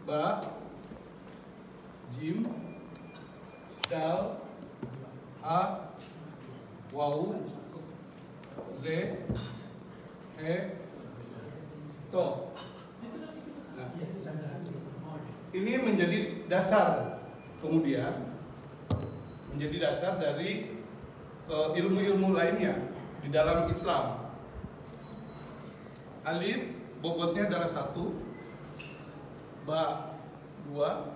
ba, jim, dal, ha, waw, ze, he, to. Nah, ini menjadi dasar, kemudian menjadi dasar dari ilmu-ilmu lainnya di dalam Islam. Alif bobotnya adalah 1, ba 2,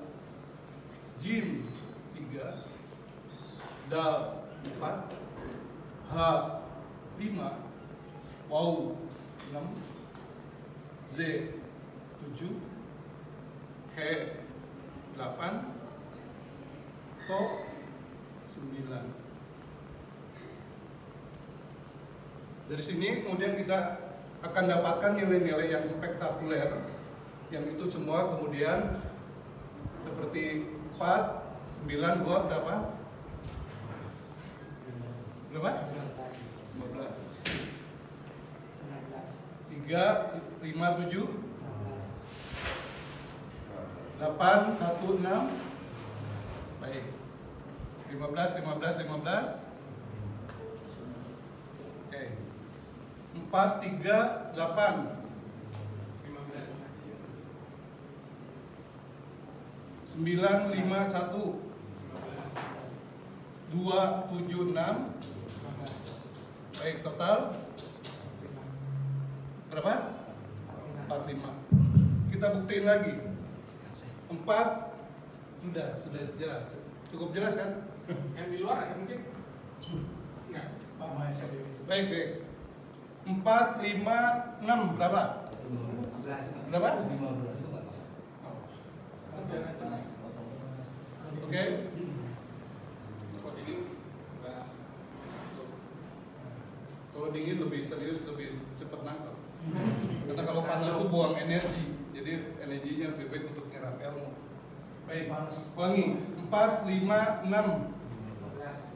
jim 3, dal 4, ha 5, waw 6, z 7, he 8, to 9. Dari sini kemudian kita akan dapatkan nilai-nilai yang spektakuler, yang itu semua kemudian seperti 4, 9, 2, berapa? Berapa? 15. 3, 5, 7, 8, 1, 6. Baik. 15, 15, 15. Oke. 4, 3, 8. 9, 5, 1. 2, 7, 6. Baik, total berapa? 45. Kita buktiin lagi. 4 sudah jelas. Cukup jelas kan? Yang di luar ada mungkin? Enggak. Baik. 4, 5, 6 berapa? 15. Berapa? 15. Oke. Kalau dingin lebih serius, lebih cepat nangkep. Karena kalau panas itu buang energi, jadi energinya lebih baik untuk nyerap ilmu. Baik, ulangi. 4, 5, 6.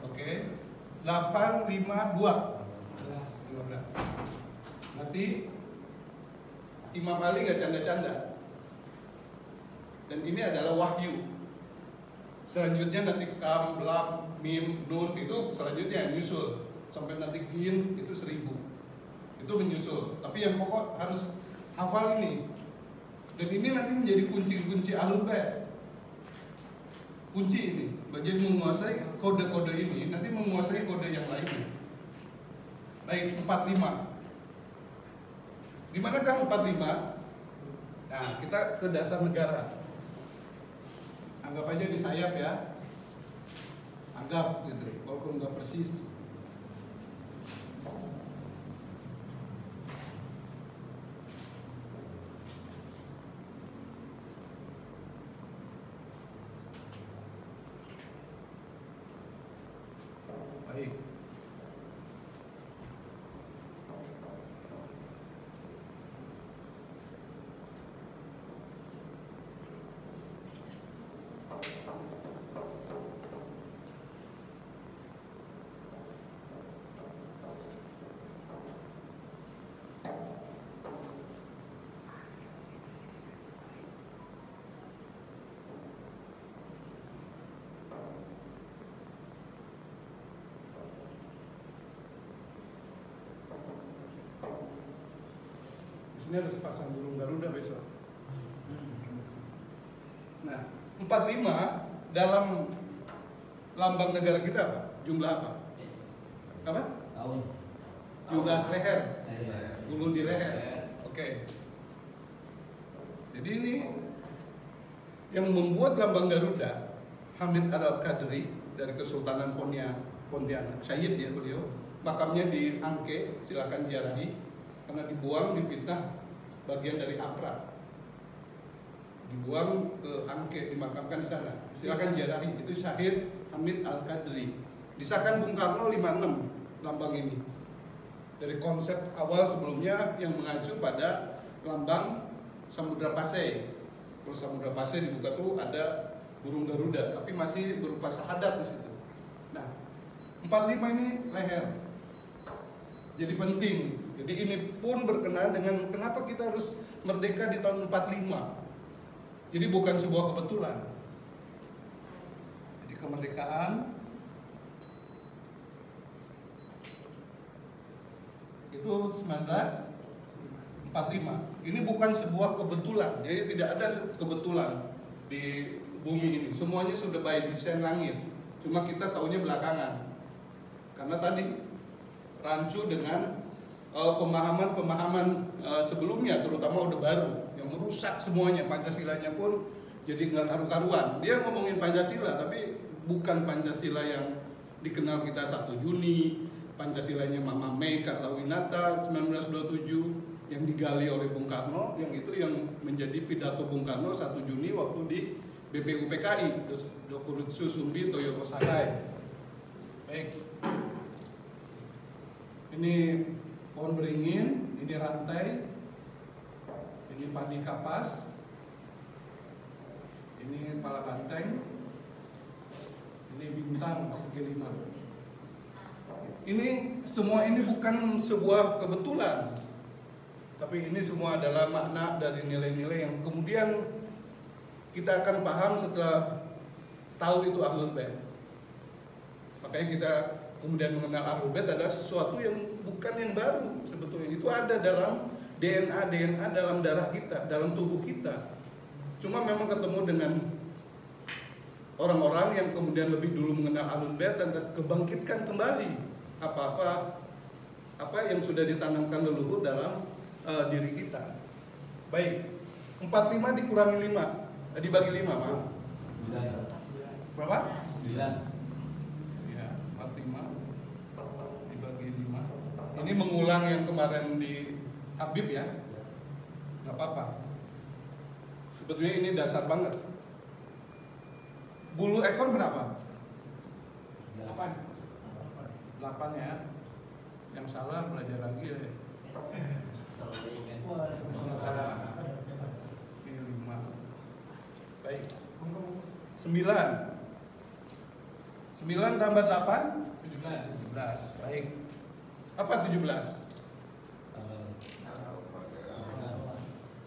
Oke. 8, 5, 2. 15. Nanti Imam Ali nggak canda-canda. Dan ini adalah wahyu. Selanjutnya nanti kam, lam, mim, nun itu selanjutnya nyusul sampai nanti gin itu 1000. Itu menyusul. Tapi yang pokok harus hafal ini. Dan ini nanti menjadi kunci-kunci ahlul bait. Kunci ini, jadi menguasai kode-kode ini, nanti menguasai kode yang lainnya. Baik, 45. Di manakah 45? Nah, kita ke dasar negara. Anggap aja di sayap ya. Anggap gitu, walaupun nggak persis. Baik. Ini harus pasang burung Garuda besok. Nah, 45 dalam lambang negara kita apa? Jumlah apa? Apa? Tahun. Jumlah leher. Bulu di leher. Oke. Jadi ini yang membuat lambang Garuda, Hamid Al-Qadri dari Kesultanan Pontianak. Syahid ya beliau. Makamnya di Angke, silakan ziarahi. Karena dibuang, difitnah bagian dari Apra, dibuang ke Angke, dimakamkan di sana. Silakan ziarahi. Itu Syahid Hamid Al-Qadri. Disahkan Bung Karno 56 lambang ini. Dari konsep awal sebelumnya yang mengacu pada lambang Samudra Pasai. Kalau Samudra Pasai dibuka tuh ada burung Garuda, tapi masih berupa sahadat di situ. Nah, 45 ini leher. Jadi penting. Jadi ini pun berkenaan dengan kenapa kita harus merdeka di tahun 45. Jadi bukan sebuah kebetulan. Jadi kemerdekaan itu 1945. Ini bukan sebuah kebetulan. Jadi tidak ada kebetulan di bumi ini. Semuanya sudah by desain langit. Cuma kita taunya belakangan. Karena tadi rancu dengan pemahaman-pemahaman sebelumnya, terutama Orde Baru yang merusak semuanya. Pancasilanya pun jadi nggak karu-karuan. Dia ngomongin Pancasila, tapi bukan Pancasila yang dikenal kita 1 Juni, Pancasilanya Mama Mei Kartawinata 1927 yang digali oleh Bung Karno, yang itu yang menjadi pidato Bung Karno 1 Juni waktu di BPUPKI, Dokuritsu Sumbi Toyo Sakai. Baik. Ini pohon beringin, ini rantai, ini padi kapas, ini pala banteng, ini bintang segi 5. Ini semua ini bukan sebuah kebetulan, tapi ini semua adalah makna dari nilai-nilai yang kemudian kita akan paham setelah tahu itu Ahlul Bait. Makanya kita kemudian mengenal Ahlul Bait adalah sesuatu yang bukan yang baru sebetulnya. Itu ada dalam DNA dalam darah kita, dalam tubuh kita. Cuma memang ketemu dengan orang-orang yang kemudian lebih dulu mengenal Ahlul Bait dan kebangkitkan kembali apa yang sudah ditanamkan leluhur dalam diri kita. Baik, 45 dikurangi 5, dibagi 5, maaf. Berapa? 9. Ya, 45 dibagi 5. Ini mengulang yang kemarin di Habib ya. Nggak apa-apa. Sebetulnya ini dasar banget. Bulu ekor berapa? 8 ya. Yang salah belajar lagi ya. Ini 5. Baik. 9 tambah 8? 17. Baik. Apa 17?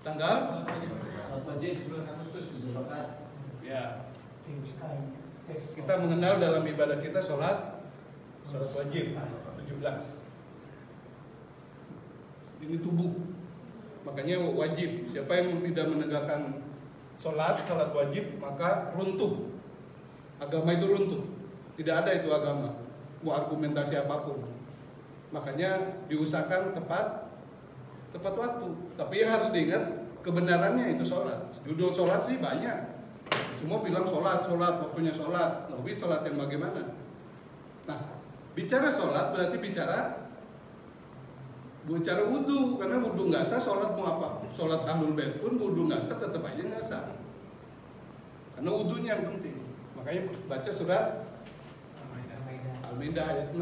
Tanggal? Ya. Kita mengenal dalam ibadah kita sholat wajib 17. Ini tubuh, makanya wajib. Siapa yang tidak menegakkan sholat wajib maka runtuh. Agama itu runtuh. Tidak ada itu agama, mau argumentasi apapun. Makanya diusahakan tepat waktu. Tapi yang harus diingat kebenarannya itu sholat. Judul sholat sih banyak. Semua bilang sholat, waktunya sholat. Tapi sholat yang bagaimana? Nah, bicara sholat berarti bicara wudhu. Karena wudhu nggak sah, sholat mau apa? Sholat Ahlul Bait pun wudhu nggak sah, tetap aja nggak sah. Karena wudhunya yang penting. Makanya baca surat Al-Maidah ayat 6.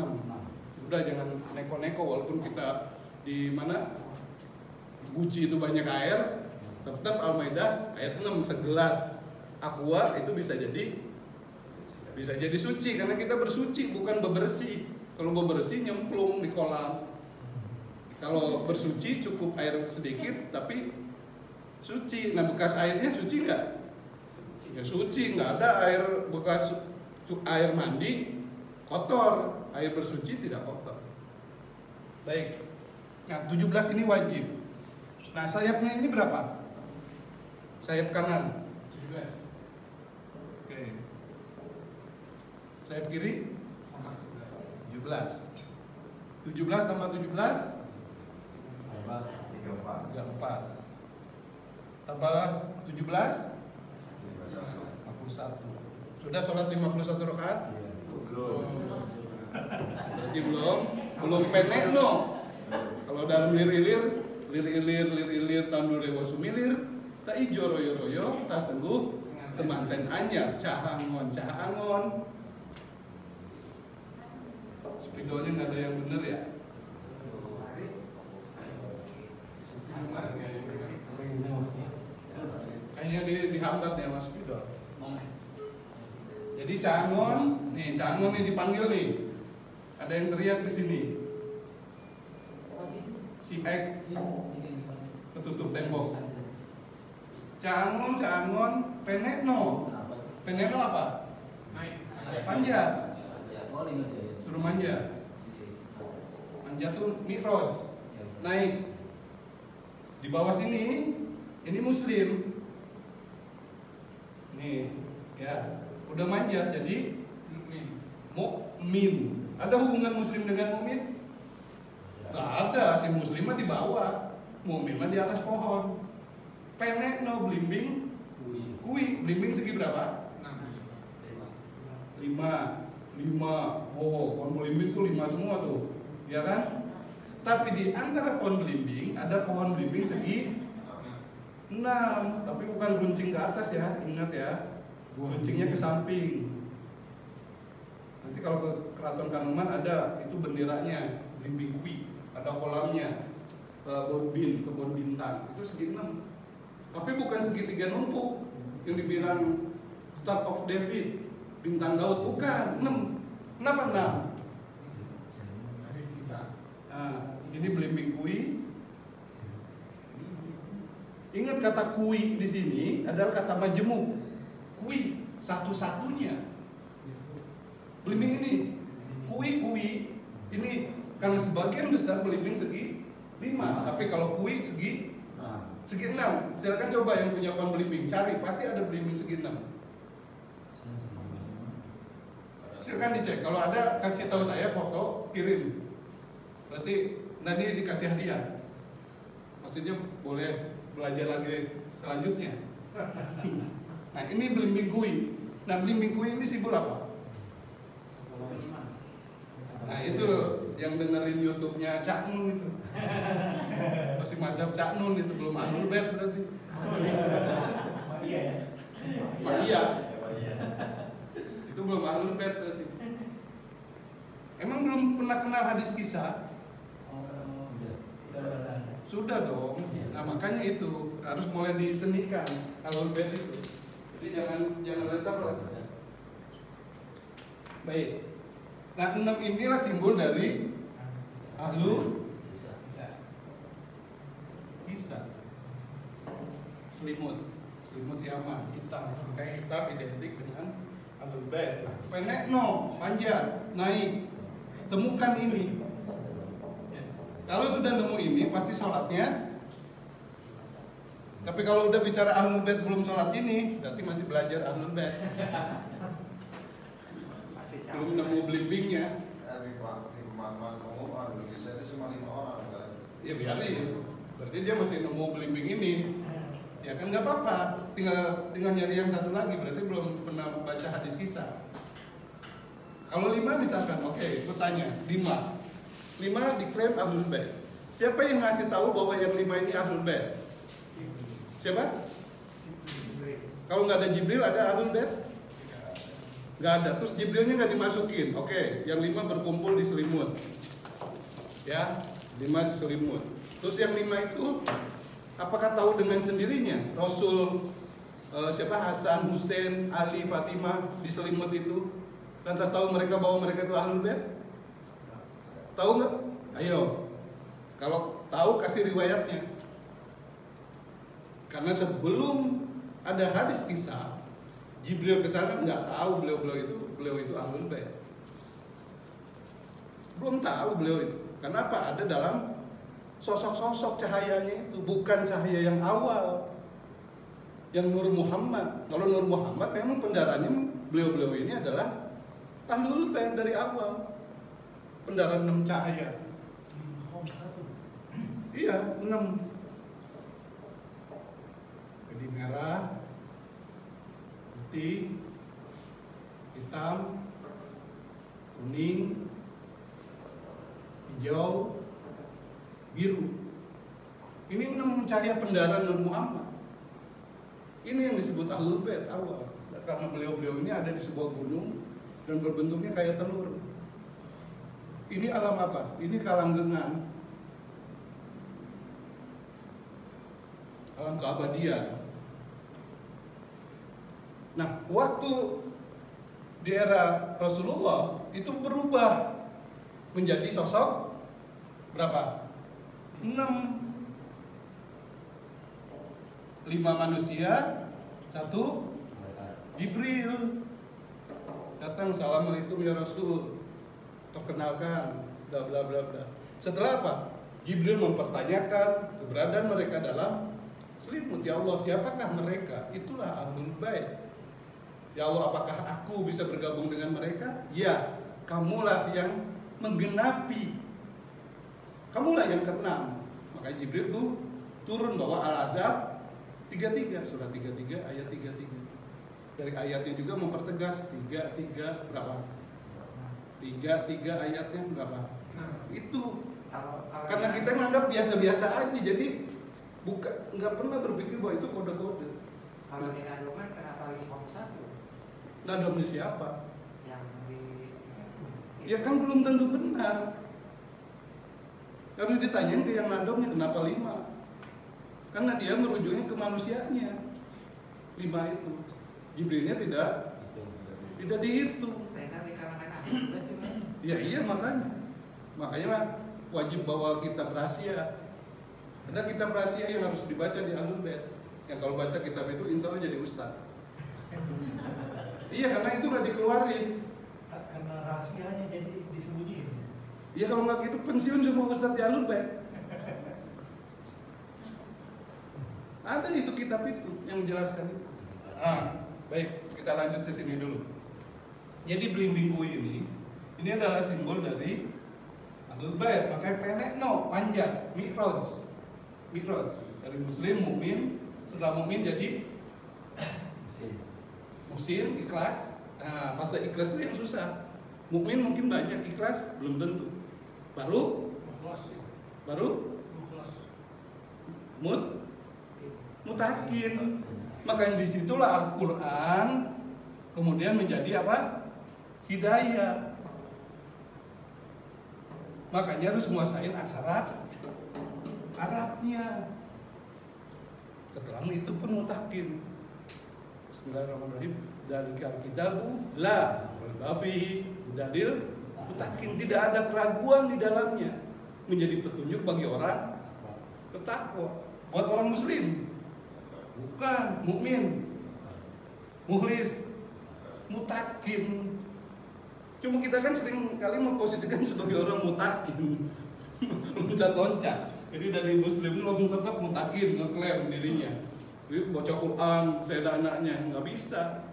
Udah jangan neko-neko, walaupun kita di mana guci itu banyak air, tetap Al-Maidah ayat 6 segelas aqua itu bisa jadi suci, karena kita bersuci bukan bebersih. Kalau bebersih nyemplung di kolam. Kalau bersuci cukup air sedikit tapi suci. Nah, bekas airnya suci nggak? Ya suci, nggak ada air bekas air mandi kotor. Air bersuci tidak kotor. Baik. Nah, 17 ini wajib. Nah, sayapnya ini berapa? Sayap kanan 17. Oke. Sayap kiri 17. 17 tambah 17 34. Tambah 17 51. Sudah sholat 51 rakaat? Berarti belum pendek no. Kalau dalam lir-ilir tahun 2000 sumilir, tak ijo royo-royo, tak sengguh temanten anyar, cahangon. Spidolnya nggak ada yang bener ya? Kayaknya dihambat ya Mas Spidol. Jadi Cangon nih dipanggil nih. Ada yang teriak di sini. Si Ek ketutup tembok. Caangon, penekno. Penekno apa? Naik. Panjat. Oh, ini aja. Suruh manjat. Manjat tuh mi'raj, naik. Di bawah sini, ini muslim. Nih, ya, udah manjat jadi mukmin. Ada hubungan muslim dengan mukmin? Gak ada, si muslim mah di bawah, mukmin mah di atas pohon. Penekno blimbing, kui blimbing segi berapa? 5. Oh, pohon belimbing tuh 5 semua tuh, ya kan? Tapi di antara pohon belimbing ada pohon belimbing segi 6, tapi bukan runcing ke atas ya, ingat ya, runcingnya ke samping. Nanti kalau ke Keraton Kanoman ada itu benderanya, belimbing kui, ada kolamnya, kebun bintang, itu segi 6. Tapi bukan segitiga numpuk yang dibilang Star of David, bintang Daud, bukan 6. Kenapa 6? Hadis kisah. Nah, ini belimbing kui. Ingat kata kui di sini adalah kata majemuk. Kui satu-satunya. Belimbing ini kui ini karena sebagian besar belimbing segi 5, tapi kalau kui segi 6. Silakan coba yang punya pohon belimbing, cari pasti ada belimbing segi 6. Silakan dicek, kalau ada kasih tahu saya foto, kirim. Berarti nanti dikasih hadiah. Maksudnya boleh belajar lagi selanjutnya. Nah, ini belimbing kui. Nah, belimbing kui ini simbol apa? Nah, itu yang dengerin YouTube-nya Cak Nun itu. Masih macam Cak Nun itu, belum Ahlul Bait berarti. Iya. Itu belum Ahlul Bait berarti. Emang belum pernah kenal hadis kisah? Sudah dong. Nah, makanya itu harus mulai disenikan Ahlul Bait itu. Jadi jangan letak lah. Baik. Nah, 6 inilah simbol dari Ahlul Kisah. Selimut Yaman, hitam. Kayak hitam identik dengan Ahlul Bait. Nah, penekno, panjat, naik. Temukan ini. Kalau sudah nemu ini, pasti sholatnya. Tapi kalau udah bicara Ahlul Bait belum sholat ini, berarti masih belajar Ahlul Bait. Belum nemu blimbingnya. Indonesia itu cuma 5 orang kan? Ya biarin. Berarti dia masih nemu blimbing ini. Ya kan nggak apa-apa. Tinggal nyari yang satu lagi. Berarti belum pernah baca hadis kisah. Kalau 5 misalkan, oke, aku tanya 5 diklaim Ahlul Bait. Siapa yang ngasih tahu bahwa yang 5 ini Ahlul Bait? Siapa? Kalau nggak ada Jibril, ada Ahlul Bait? Nggak ada. Terus Jibrilnya nggak dimasukin. Oke, yang 5 berkumpul di selimut. Ya, 5 di selimut. Terus yang 5 itu apakah tahu dengan sendirinya Rasul siapa Hasan, Husain, Ali, Fatimah di selimut itu? Lantas tahu mereka bahwa mereka itu Ahlul Bait? Tahu nggak? Ayo. Kalau tahu kasih riwayatnya. Karena sebelum ada hadis kisah, Jibril ke sana nggak tahu beliau itu Ahlul Bait. Belum tahu beliau itu. Kenapa? Ada dalam sosok-sosok cahayanya itu, bukan cahaya yang awal. Yang Nur Muhammad. Kalau Nur Muhammad memang pendaranya beliau ini adalah Ahlul Bait dari awal. Pendara 6 cahaya. Iya, 6. Jadi merah, putih, hitam, kuning, hijau, biru. Ini 6 cahaya pendara Nur Muhammad. Ini yang disebut Ahlul Bait awal. Karena beliau ini ada di sebuah gunung dan berbentuknya kayak telur. Ini alam apa? Ini kalanggengan. Alam keabadian. Nah, waktu di era Rasulullah itu berubah menjadi sosok berapa? 6. 5 manusia, 1 Jibril. Datang, assalamualaikum ya Rasul, perkenalkan, bla bla bla bla. Setelah apa? Jibril mempertanyakan keberadaan mereka dalam selimut. Ya Allah, siapakah mereka? Itulah Ahlul Bait. Ya Allah, apakah aku bisa bergabung dengan mereka? Ya, kamulah yang menggenapi, kamulah yang keenam. Makanya Jibril tuh turun bawa Al-Ahzab 33, surah 33 ayat 33. Dari ayatnya juga mempertegas 33 berapa? 33 ayatnya berapa? Itu karena kita menganggap biasa-biasa aja, jadi nggak pernah berpikir bahwa itu kode-kode. Kalau di nadoman kenapa 51? Nadomnya siapa? Yang di Ya kan belum tentu benar. Harus ditanyain ke yang nadomnya kenapa 5? Karena dia merujuknya ke manusianya. 5 itu. Jibrilnya tidak dihitung. Mereka di kalangan ahlul bait juga. Ya iya makanya wajib bawa kitab rahasia. Ada kitab rahasia yang harus dibaca di Ahlul Bait. Yang kalau baca kitab itu insya Allah jadi ustaz. Iya, karena itu nggak dikeluarin. Karena rahasianya jadi disembunyiin. Iya, kalau nggak gitu pensiun semua ustaz di Ahlul Bait. Ada itu kitab itu yang menjelaskan itu. Baik, kita lanjut ke sini dulu. Jadi belimbing kui ini adalah simbol dari Ahlul Bait. Makanya pendek panjang, Mi'raj dari muslim, mukmin, setelah mukmin jadi muhsin, ikhlas. Nah, fase ikhlas itu yang susah. Mukmin mungkin banyak, ikhlas belum tentu. Baru mutakin. Makanya disitulah Al-Quran kemudian menjadi apa? Hidayah. Makanya harus menguasain aksara Arabnya. Setelah itu pun mutakin. Bismillahirrahmanirrahim. Dalikal kitabu la raiba fihi hudadil mutakin. Tidak ada keraguan di dalamnya, menjadi petunjuk bagi orang bertakwa. Buat orang muslim, bukan mukmin, mukhlis, mutakin. Cuma kita kan sering kali memposisikan sebagai orang mutakin, loncat-loncat. Jadi dari muslim langsung tetap mutakin, ngeklaim dirinya. Jadi baca Quran, saya ada anaknya, nggak bisa.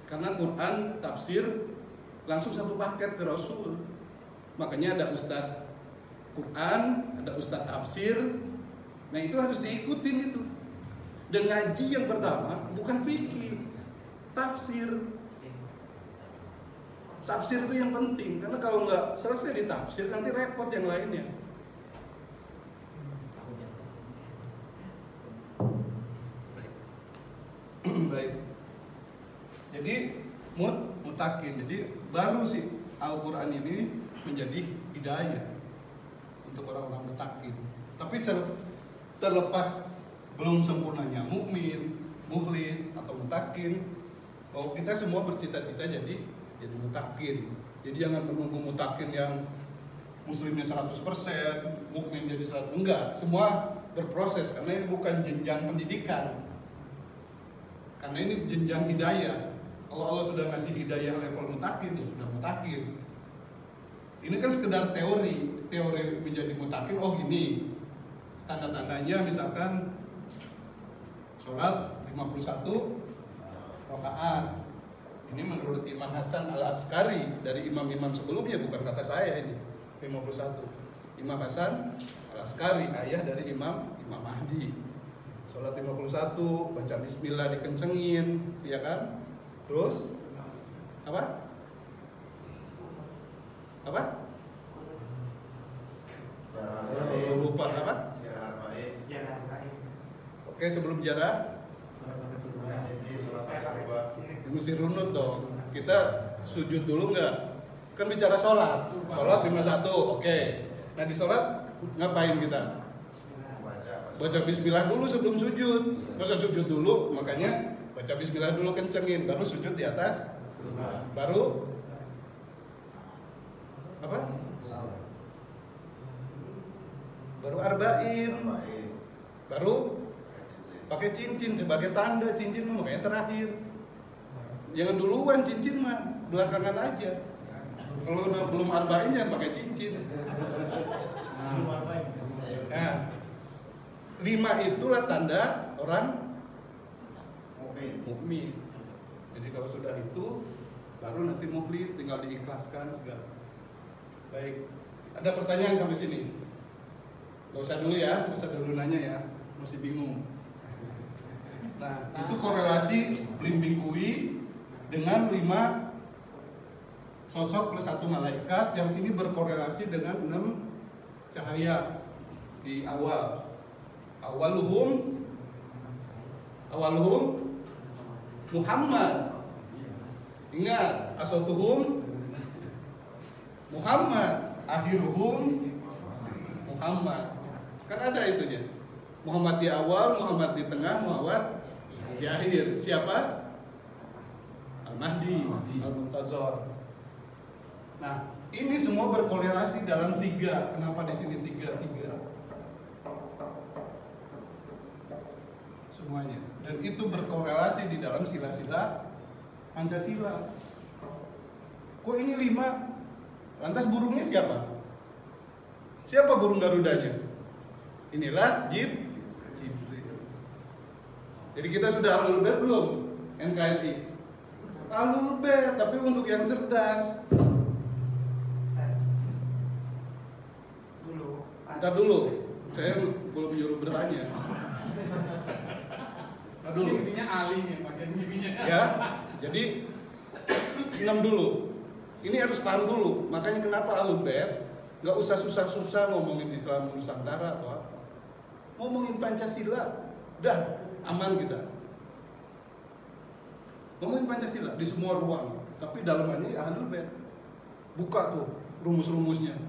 Karena Quran tafsir langsung satu paket ke Rasul. Makanya ada ustadz Quran, ada ustadz tafsir. Nah itu harus diikutin itu. Dan ngaji yang pertama bukan fikih, tafsir. Tafsir itu yang penting, karena kalau nggak selesai di tafsir nanti repot yang lainnya. Baik. Jadi mutakin. Jadi baru sih Al-Quran ini menjadi hidayah untuk orang-orang mutakin. Tapi terlepas belum sempurnanya mukmin, mukhlis atau mutakin, bahwa kita semua bercita-cita jadi mutakin. Jadi jangan menunggu mutakin yang muslimnya 100%, mukmin jadi 100%. Enggak, semua berproses karena ini bukan jenjang pendidikan. Karena ini jenjang hidayah. Kalau Allah sudah ngasih hidayah level mutakin, ya sudah mutakin. Ini kan sekedar teori menjadi mutakin. Oh gini, tanda-tandanya misalkan sholat 51 rakaat. Ini menurut Imam Hasan Al-Askari dari imam-imam sebelumnya, bukan kata saya ini. 51. Imam Hasan Al-Askari, ayah dari Imam Mahdi. Sholat 51, baca bismillah dikencengin, ya kan? Terus apa? Lupa apa? Oke, sebelum jarah mesti runut dong. Kita sujud dulu nggak? Kan bicara sholat 51, oke. Nah di sholat ngapain kita? Baca bismillah dulu sebelum sujud. Masa sujud dulu, makanya baca bismillah dulu kencengin, baru sujud di atas. Baru apa? Baru arba'in. Baru pakai cincin sebagai tanda, cincin mah makanya terakhir. Jangan duluan cincin mah, belakangan aja. Kalau udah belum arba'in jangan pakai cincin. Belum arba'in. Nah, 5 itulah tanda orang mukmin. Jadi kalau sudah itu baru nanti muflis, tinggal diikhlaskan segala. Baik, ada pertanyaan sampai sini? Gak usah dulu ya, gak usah dulu nanya ya, masih bingung. Nah, itu korelasi blimbing kui dengan 5 sosok plus 1 malaikat yang ini berkorelasi dengan 6 cahaya di awal. Awaluhum Muhammad. Ingat, asatuhum Muhammad, akhiruhum Muhammad. Kan ada itunya. Muhammad di awal, Muhammad di tengah, Muhammad di akhir. Siapa? Al-Mahdi, Al-Muntazor. Nah, ini semua berkorelasi dalam 3. Kenapa di sini 3? Semuanya. Dan itu berkorelasi di dalam sila-sila Pancasila. Kok ini 5? Lantas burungnya siapa? Siapa burung Garudanya? Inilah Jibril. Jadi kita sudah ahlul bait belum? NKRI. Ahlul bait, tapi untuk yang cerdas. Ntar dulu, saya belum nyuruh bertanya. Ntar dulu. Ini mestinya Ali nih, bagian giginya. Ya, jadi 6 dulu. Ini harus paham dulu. Makanya kenapa ahlul bait nggak usah susah-susah ngomongin Islam Nusantara atau apa. Ngomongin Pancasila, udah aman kita. Ngomongin Pancasila di semua ruang, tapi dalamannya ahlul bait. Buka tuh rumus-rumusnya.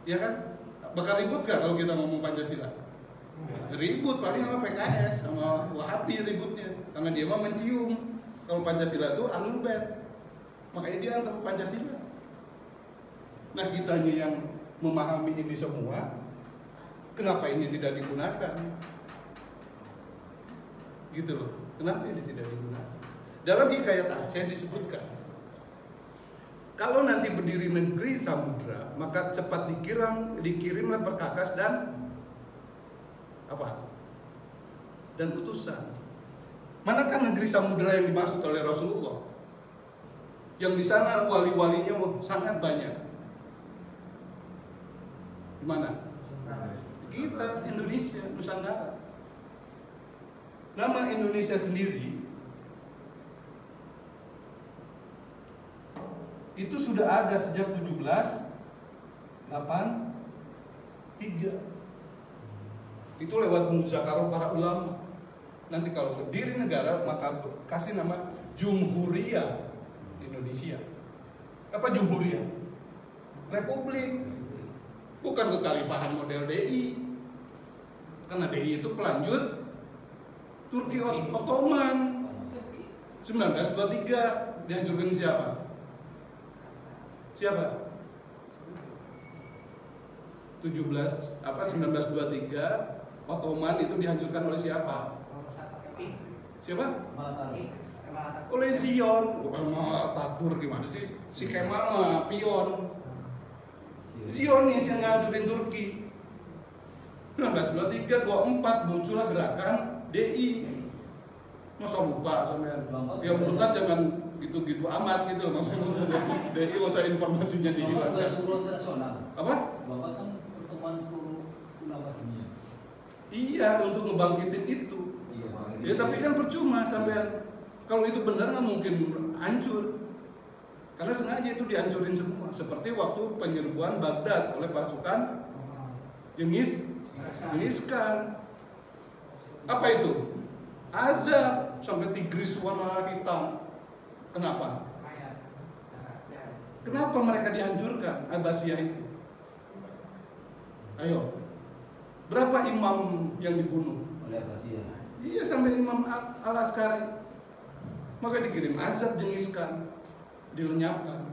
Ya kan? Bakal ribut gak kalau kita ngomong Pancasila? Ribut paling sama PKS, sama Wahabi ributnya. Karena dia mah mencium kalau Pancasila itu ahlul bait. Makanya dia antar Pancasila. Nah, kitanya yang memahami ini semua, kenapa ini tidak digunakan? Gitu loh. Kenapa ini tidak digunakan? Dalam Hikayat Aceh disebutkan, kalau nanti berdiri negeri samudra, maka cepat dikirimlah perkakas dan apa? Dan utusan. Manakah negeri samudra yang dimaksud oleh Rasulullah? Yang di sana wali-walinya sangat banyak. Di mana? Kita, Indonesia, Nusantara. Nama Indonesia sendiri itu sudah ada sejak 1783. Itu lewat muzakarah para ulama. Nanti kalau berdiri negara maka kasih nama Jumhuriyah Indonesia. Apa Jumhuriyah? Republik. Bukan kekhalifahan model DI. Karena DI itu pelanjut Turki Ottoman. 1923 dihancurkan siapa? Siapa? 1923 Ottoman itu dihancurkan oleh siapa? Siapa? Oleh Zion. Bukan malah Ataturk gimana sih? Si Kemal mah pion. Zionis yang ngancurin Turki. 1923, 24 muncullah gerakan DI. Masa lupa sampean? Ya murtad jangan gitu-gitu amat gitu loh, maksudnya DI usah informasinya dihilangkan. Apa? Bapak kan pertemuan seluruh ulama dunia. Iya, untuk ngebangkitin itu. Ya tapi kan percuma sampean. Kalau itu benar nggak mungkin hancur. Karena sengaja itu dihancurin semua. Seperti waktu penyerbuan Baghdad oleh pasukan Genghis Khan. Apa itu? Azab sampai Tigris warna hitam. Kenapa? Kenapa mereka dihancurkan Abbasiyah itu? Ayo. Berapa imam yang dibunuh? Oleh Abbasiyah. Iya, sampai Imam Al-Askari. Maka dikirim azab Genghis Khan, dilenyapkan.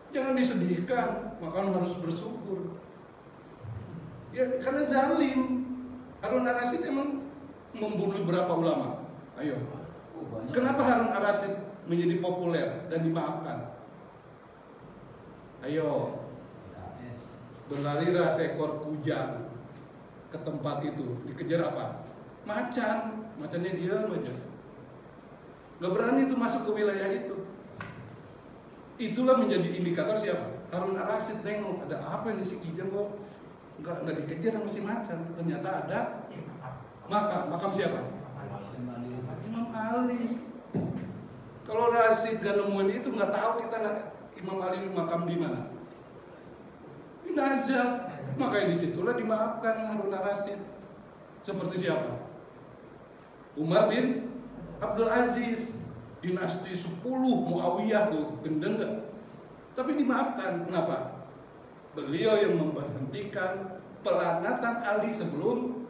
Jangan disedihkan, maka harus bersyukur. Ya karena zalim. Harun ar-Rasyid emang membunuh berapa ulama? Ayo. Oh, banyak. Kenapa Harun ar-Rasyid menjadi populer dan dimaafkan? Ayo. PKS. Berlarilah seekor kujang ke tempat itu, dikejar apa? Macan. Macannya diam aja. Gak berani tuh masuk ke wilayah itu. Itulah menjadi indikator siapa? Harun ar-Rasyid nengok, ada apa nih si kijang kok nggak dikejar sama si macan? Ternyata ada makam siapa? Imam Ali. Kalau Rasyid gak nemuin itu, nggak tahu kita Imam Ali makam di mana. Di Najaf. Makanya disitulah dimaafkan Harun ar-Rasyid. Seperti siapa? Umar bin Abdul Aziz, dinasti 10 Muawiyah tuh, gendeng gak? Tapi dimaafkan. Kenapa? Beliau yang memberhentikan pelanatan Ali sebelum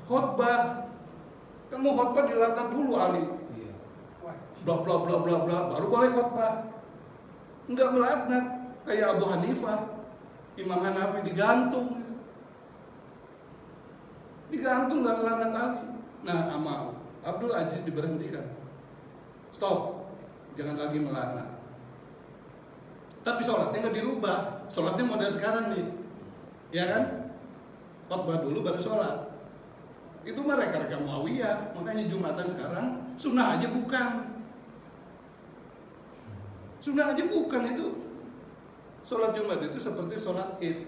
khotbah. Kan mau khotbah dilatah dulu Ali. Iya. Bla bla bla bla bla, baru boleh khotbah. Enggak melatnat kayak Abu Hanifah, Imam Hanafi digantung. Digantung nggak melatnat Ali. Nah, sama Abdul Aziz diberhentikan. Stop, jangan lagi melaknat. Tapi sholatnya nggak dirubah, sholatnya model sekarang nih, ya kan? Khotbah dulu baru sholat. Itu mereka Muawiyah, makanya Jumatan sekarang sunnah aja bukan. Sunnah aja bukan itu. Sholat Jumat itu seperti sholat Id.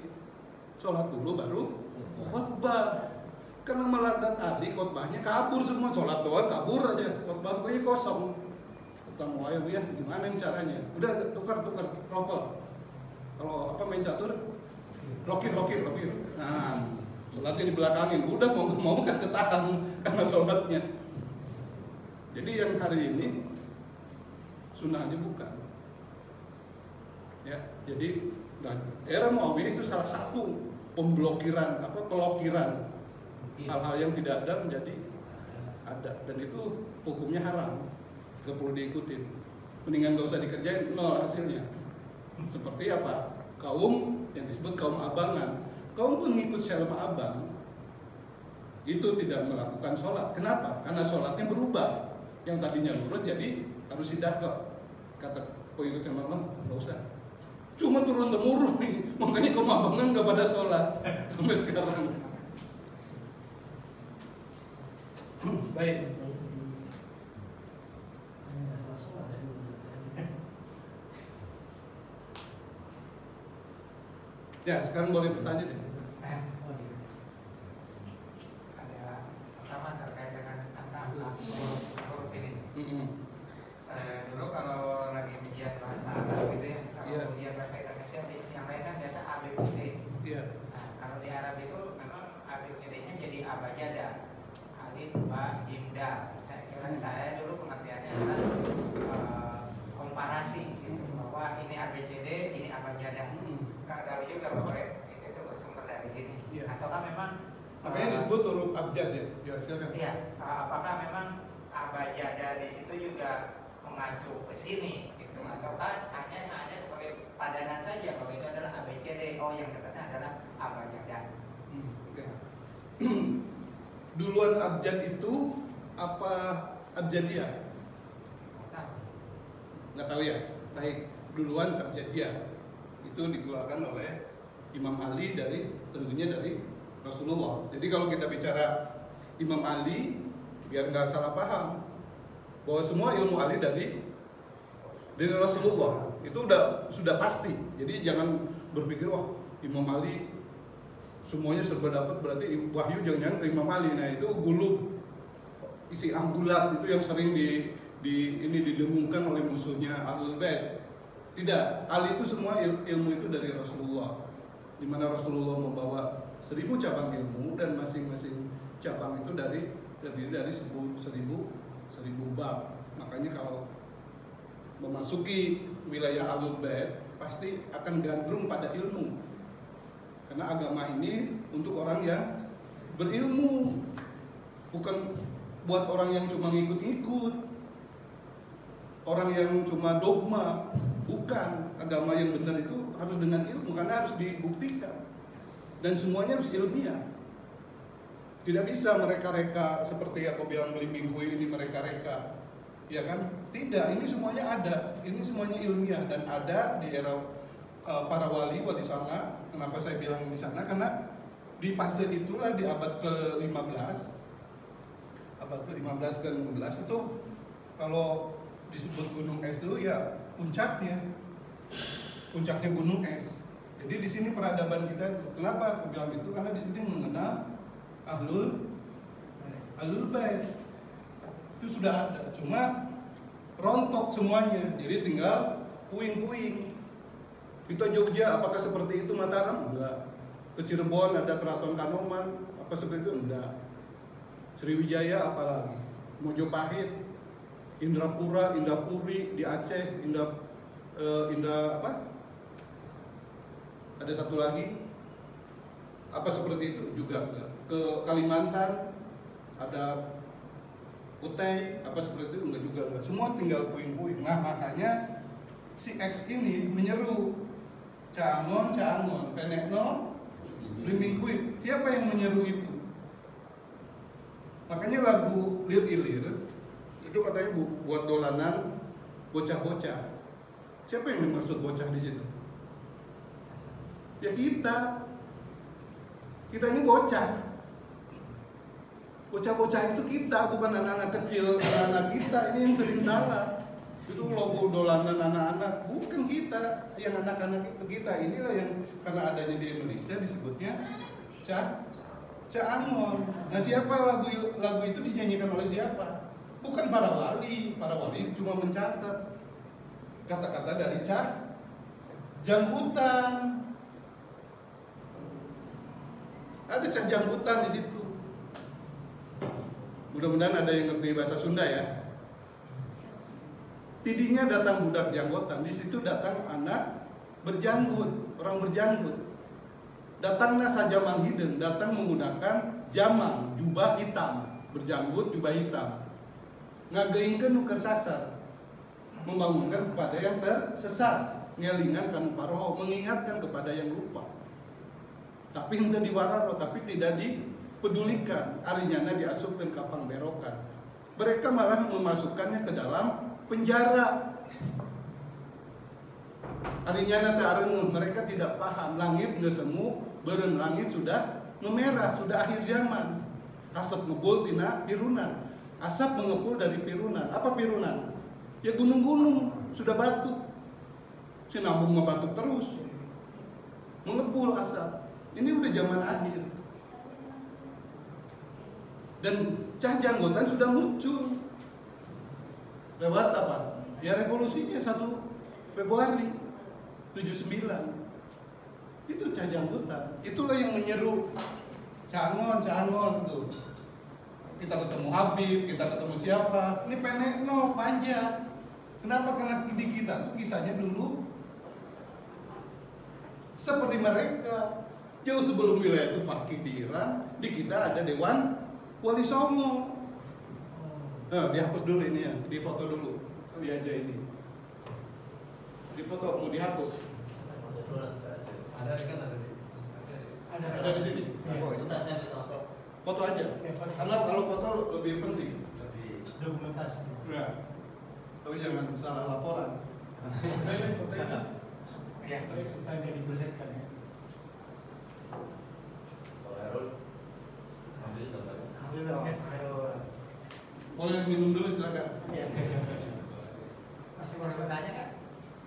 Sholat dulu baru khotbah. Karena melatnat Ali, khotbahnya kabur semua, sholat doang kabur aja, khotbah gue kosong. Kata Muawiyah, gimana nih caranya? Udah tukar rofel. Kalau apa main catur, lokir. Nah, sholatnya dibelakangin. Udah mau kan ketahan karena sholatnya. Jadi yang hari ini sunnahnya bukan. Ya, jadi era Muawiyah itu salah satu pemblokiran, pelokiran hal-hal yang tidak ada menjadi ada, dan itu hukumnya haram. Gak perlu diikutin, mendingan gak usah dikerjain, nol hasilnya. Seperti apa? Kaum yang disebut kaum abangan, kaum pengikut Syalama Abang itu tidak melakukan sholat. Kenapa? Karena sholatnya berubah, yang tadinya lurus jadi harus didakep. Kata pengikut Syalama Abang, gak usah, cuma turun temurun nih, makanya kaum abangan gak pada sholat sampai sekarang. Baik. Ya, sekarang boleh bertanya deh. Ada pertama terkait dengan angka huruf ini. Dulu kalau lagi ujian bahasa Arab gitu ya, kalau Iya. ujian bahasa Indonesia yang lain kan biasa A, B, C, D. Iya. Nah, kalau di Arab itu memang A, B, C, D-nya jadi abajada, alif, ba, jim, dal. Saya dulu pengertiannya adalah komparasi gitu, bahwa ini A, B, C, D, ini abajada. Nggak tahu juga bahwa itu bersumber dari sini. Iya. Ataukah memang Makanya disebut huruf abjad ya. Ya, silakan. iya, apakah memang abajada di situ juga mengacu ke sini gitu, ataukah hanya sebagai padanan saja bahwa itu adalah A, B, C, D, oh yang dekatnya adalah abajada. Oke. Duluan abjad itu apa abjadiyah? Nggak tahu ya. Baik, duluan abjadiyah itu dikeluarkan oleh Imam Ali tentunya dari Rasulullah. Jadi kalau kita bicara Imam Ali, biar nggak salah paham, bahwa semua ilmu Ali dari Rasulullah itu sudah pasti. Jadi jangan berpikir wah Imam Ali semuanya serba dapat berarti wahyu jangan ke Imam Ali. Nah itu gulu, isi anggulat itu yang sering didengungkan oleh musuhnya Ahlul Bait. Tidak, Ali itu semua ilmu itu dari Rasulullah, di mana Rasulullah membawa 1000 cabang ilmu dan masing-masing cabang itu terdiri dari 1000 bab. Makanya kalau memasuki wilayah Ahlul Bait pasti akan gandrung pada ilmu, karena agama ini untuk orang yang berilmu, bukan buat orang yang cuma ngikut-ngikut, orang yang cuma dogma. Bukan, agama yang benar itu harus dengan ilmu, karena harus dibuktikan dan semuanya harus ilmiah. Tidak bisa mereka reka seperti aku bilang beli minggu ini mereka reka, ya kan? Tidak, ini semuanya ada, ini semuanya ilmiah dan ada di era para wali Sanga. Kenapa saya bilang di sana? Karena di fase itulah di abad ke-15, abad ke-15 ke 16 itu kalau disebut gunung es dulu ya puncaknya gunung es. Jadi di sini peradaban kita, kenapa aku bilang itu? Karena di sini mengenal Ahlul Bait itu sudah ada, cuma rontok semuanya, jadi tinggal puing-puing. Kita Jogja, apakah seperti itu Mataram? Enggak. Ke Cirebon ada Keraton Kanoman, apa seperti itu? Enggak. Sriwijaya apalagi? Mojopahit, Indrapura, Indapuri di Aceh, Indah apa? Ada satu lagi, apa seperti itu juga enggak. Ke Kalimantan ada Kutai, apa seperti itu enggak juga enggak. Semua tinggal puing-puing. Nah makanya si X ini menyeru Caangon, Penekno, Limingkuit. Siapa yang menyeru itu? Makanya lagu Lir Ilir itu katanya buat dolanan bocah-bocah. Siapa yang dimaksud bocah di situ? Ya kita ini bocah. Bocah-bocah itu kita, bukan anak-anak kecil, anak-anak kita ini yang sering salah. Itu logo dolanan anak-anak, bukan kita, yang anak-anak itu kita. Inilah yang karena adanya di Indonesia disebutnya Caangon. Nah siapa lagu itu dinyanyikan oleh siapa? Bukan para wali cuma mencatat kata-kata dari Janggutan. Ada Janggutan di situ. Mudah-mudahan ada yang ngerti bahasa Sunda ya. Tidinya datang budak janggotan, di situ datang anak berjanggut, orang berjanggut. Datangnya saja manghideng, datang menggunakan jamang, jubah hitam, berjanggut jubah hitam. Ngageingkeun nu keur sasar, membangunkan kepada yang tersesat, ngelingan kanu paroho, mengingatkan kepada yang lupa. Tapi henteu diwararo, tapi tidak dipedulikan. Arinyana diasupkeun ka pangberokan. Mereka malah memasukkannya ke dalam penjara. Arinyana teh areungeun, mereka tidak paham. Langit geus semu, beureum langit sudah memerah, sudah akhir zaman. Asap ngebul tina pirunan. Asap mengepul dari pirunan. Apa pirunan? Ya gunung-gunung, sudah batuk. Sinabung ngebatuk terus. Mengepul asap. Ini udah zaman akhir. Dan Janggotan sudah muncul. Lewat apa? Ya revolusinya 1 Februari 79. Itu Janggotan. Itulah yang menyeru Caangon tuh. Kita ketemu Habib, kita ketemu siapa? Ini Penekno, Panjat. Kenapa? Karena di kita tuh kisahnya dulu seperti mereka. Jauh sebelum wilayah itu fakih di Iran, di kita ada Dewan Wali Songo. Nah, dihapus dulu ini ya, difoto dulu. Kali aja ini. Difoto, mau dihapus. Ada di sini. Oh, foto aja. Karena kalau foto lebih penting. Lebih dokumentasi. Ya. Tapi jangan salah laporan. Ya. Supaya nggak dipersetkan ya. Kalau Herul, ambil gambarnya. Boleh minum dulu silakan. Masih mau bertanya kan?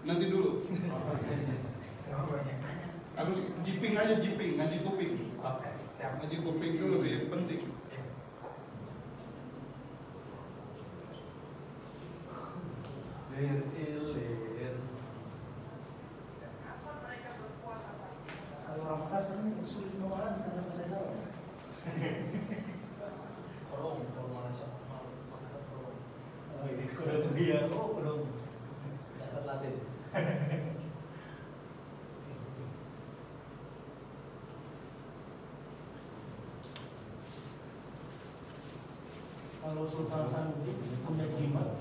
Nanti dulu. Oh, banyak nanya. Harus jiping aja, ngaji kuping. Oke, siap. Ngaji kuping itu lebih penting. Ya. Lir ilir. Kalau orang Makassar ini sulit mengolah karena bahasa Jawa. Korong Makassar korong. Oh ini kodong dia, kodong Dasar Latin. Kalau Sultan Sanusi punya jimat,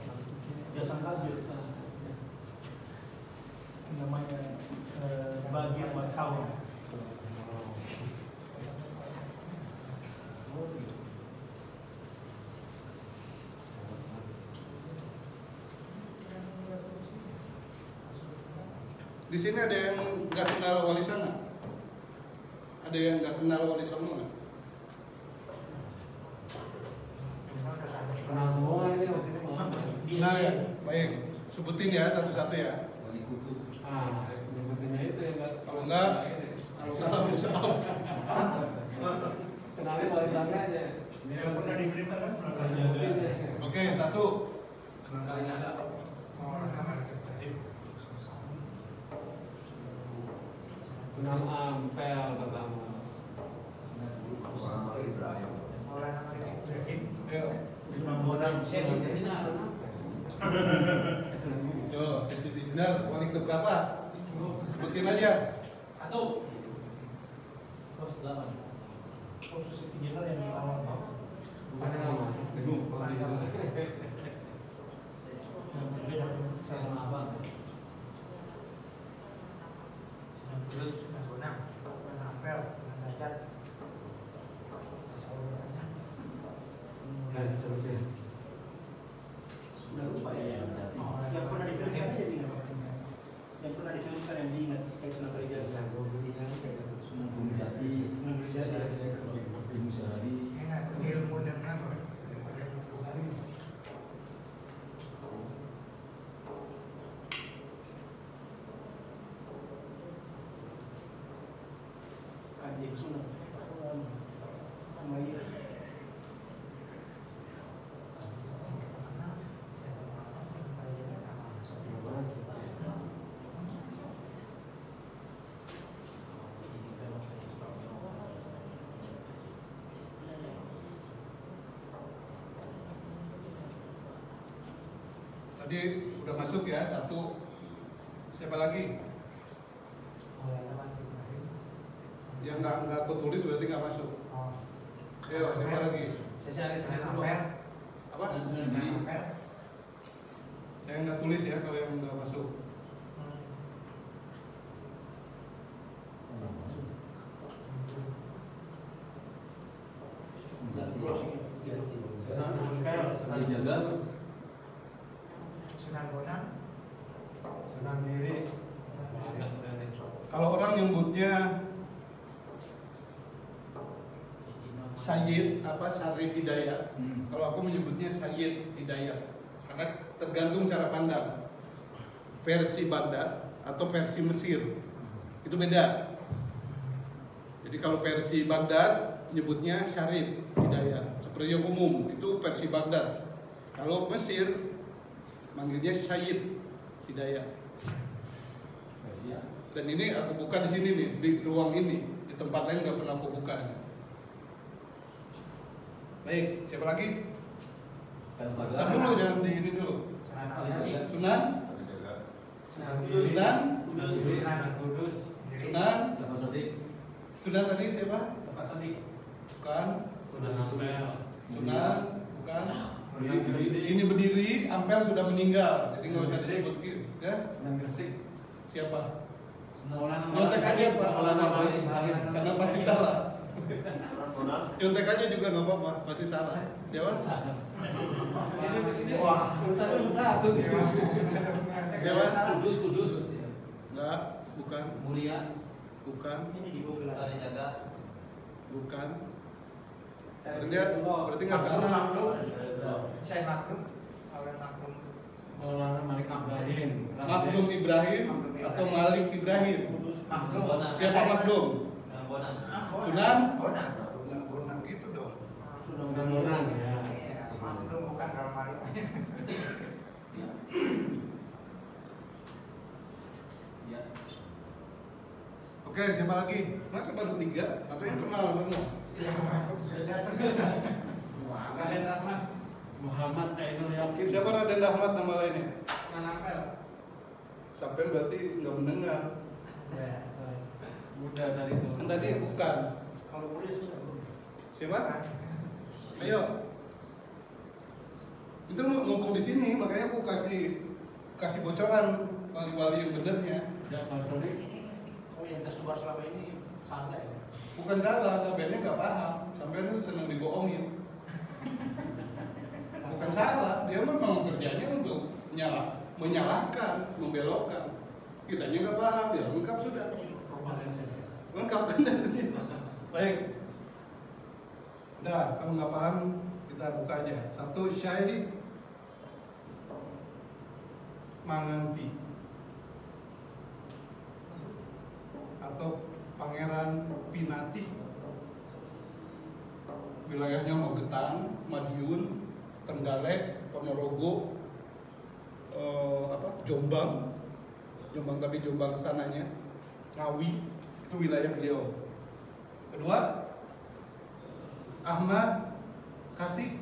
dia sangka namanya Bagir Masawi. Di sini ada yang nggak kenal Wali Songo? Ada yang nggak kenal Wali Songo nggak? Kenal semua ini maksudnya pengamat. Kenal ya? Baik, sebutin ya satu-satu ya. Wali kutub. Ah, nyebutinnya itu ya kan. Kalau enggak, kalau salah berusaha. Kenalin Wali Songo aja. Yang pernah diberikan kan pernah Sebutin ya. Oke, satu. Sunan Ampel pertama. Wah, Ibrahim. Ayo. Saya sih jadi nak Yo, sesi dinner wali keberapa? Sebutin aja. Satu. Terus 8. posisi tinggal yang di awal mau. Bukan yang masuk bingung. Yang berbeda. Saya sama abang. Terus Dan seterusnya. sudah lupa ya. Yang pernah diberikan aja tinggal. Yang pernah dituliskan yang diingat sekali Sunan Kalijaga. Sunan Gunung Jati. Sunan Kalijaga. Ilmu sehari. ilmu dengan Kanjeng Sunan. Maya. Tadi udah masuk ya, satu. Siapa lagi? Yang nggak aku tulis berarti nggak masuk. Ayo, siapa lagi? Saya cari dulu. Apa? Saya nggak tulis ya kalau yang nggak masuk. Sunan Ampel, Sunan Jaga. Sunan Bonang, Sunan Giri. Kalau orang nyebutnya Sayyid apa Syarif Hidayat, kalau aku menyebutnya Sayyid Hidayat karena tergantung cara pandang. Versi Baghdad atau versi Mesir itu beda. Jadi kalau versi Baghdad nyebutnya Syarif Hidayat seperti yang umum itu versi Baghdad. Kalau Mesir manggilnya Sayyid Hidayat. Dan ini aku buka di sini nih, di ruang ini, di tempat lain nggak pernah aku buka. Baik, siapa lagi? Kita dulu, jangan di ini dulu. Sunan, Sunan Giri. Sunan, Sunan Kudus. Sunan, Sama Sodik. Sunan tadi siapa? Pak Sandi. Bukan. Sunan Ampel. Sunan, bukan. Sunan Gresik. Ini berdiri, Ampel sudah meninggal, jadi nggak usah disebut ya. Sunan Gresik. Siapa? Maulana. Nyontek aja Pak, Maulana Apa? Ibrahim. Karena pasti salah. Sunan Bonang. Nyontek aja juga nggak apa-apa, pasti salah. Siapa? Ini Wah. urutannya satu. Siapa? Kudus. Enggak, bukan, Mulia. bukan, Ini di Google. Tari Jaga. bukan. Berarti nggak kenal. saya Makdum, awal Makdum, Maulana Malik Ibrahim. Makdum Ibrahim atau Malik Ibrahim? Makdum, Siapa Makdum? Bonang. Sunan? Bonang, Sunan Bonang gitu dong. Sunan Bonang ya. Iya, Makdum bukan kalau Malik. Ya. Oke, siapa lagi? Masa baru 3? Katanya kenal semua. Raden Rahmat. Muhammad Ainul Yakin. Siapa Raden Rahmat nama lainnya? Sunan Ampel. Sampai berarti nggak mendengar. Muda tadi itu. Kan tadi bukan. Kalau boleh sudah. Siapa? Ayo. Itu mumpung di sini, makanya aku kasih bocoran wali-wali yang benernya. Jafar Sodik. Oh, yang tersebar selama ini salah ya. Bukan salah, sampeannya nggak paham. Sampean itu senang dibohongin. Bukan salah, dia memang kerjanya untuk menyalahkan, membelokkan. Kitanya nggak paham, ya lengkap sudah. Lengkap kan nanti. Baik. Udah, kalau nggak paham kita buka aja. Satu, Syai Manganti atau Pangeran Pinati, wilayahnya Magetan, Madiun, Trenggalek, Ponorogo, Jombang tapi Jombang sananya, Ngawi, itu wilayah beliau. Kedua, Ahmad Khatib,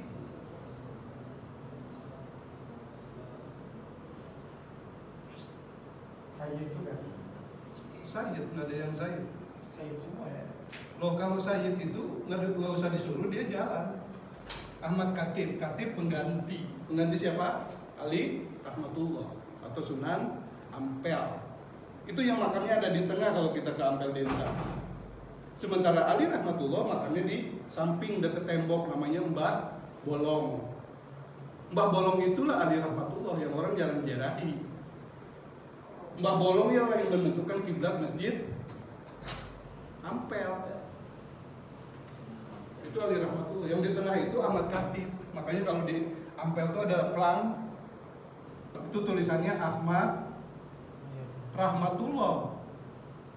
Sayyid juga. Sayyid, nggak ada yang Sayyid. Sayyid semua ya. Loh, kalau Sayyid itu nggak usah disuruh, dia jalan. Ahmad Khatib, Khatib pengganti. Pengganti siapa? Ali Rahmatullah atau Sunan Ampel. Itu yang makamnya ada di tengah kalau kita ke Ampel Denta. Sementara Ali Rahmatullah makamnya di samping dekat tembok, namanya Mbah Bolong. Mbah Bolong itulah Ali Rahmatullah yang orang jarang ziarahi. Mbah Bolong yang menentukan kiblat masjid Ampel. Itu Ali Rahmatullah. Yang di tengah itu Ahmad Khatib. Makanya kalau di Ampel itu ada pelang, itu tulisannya Ahmad Rahmatullah.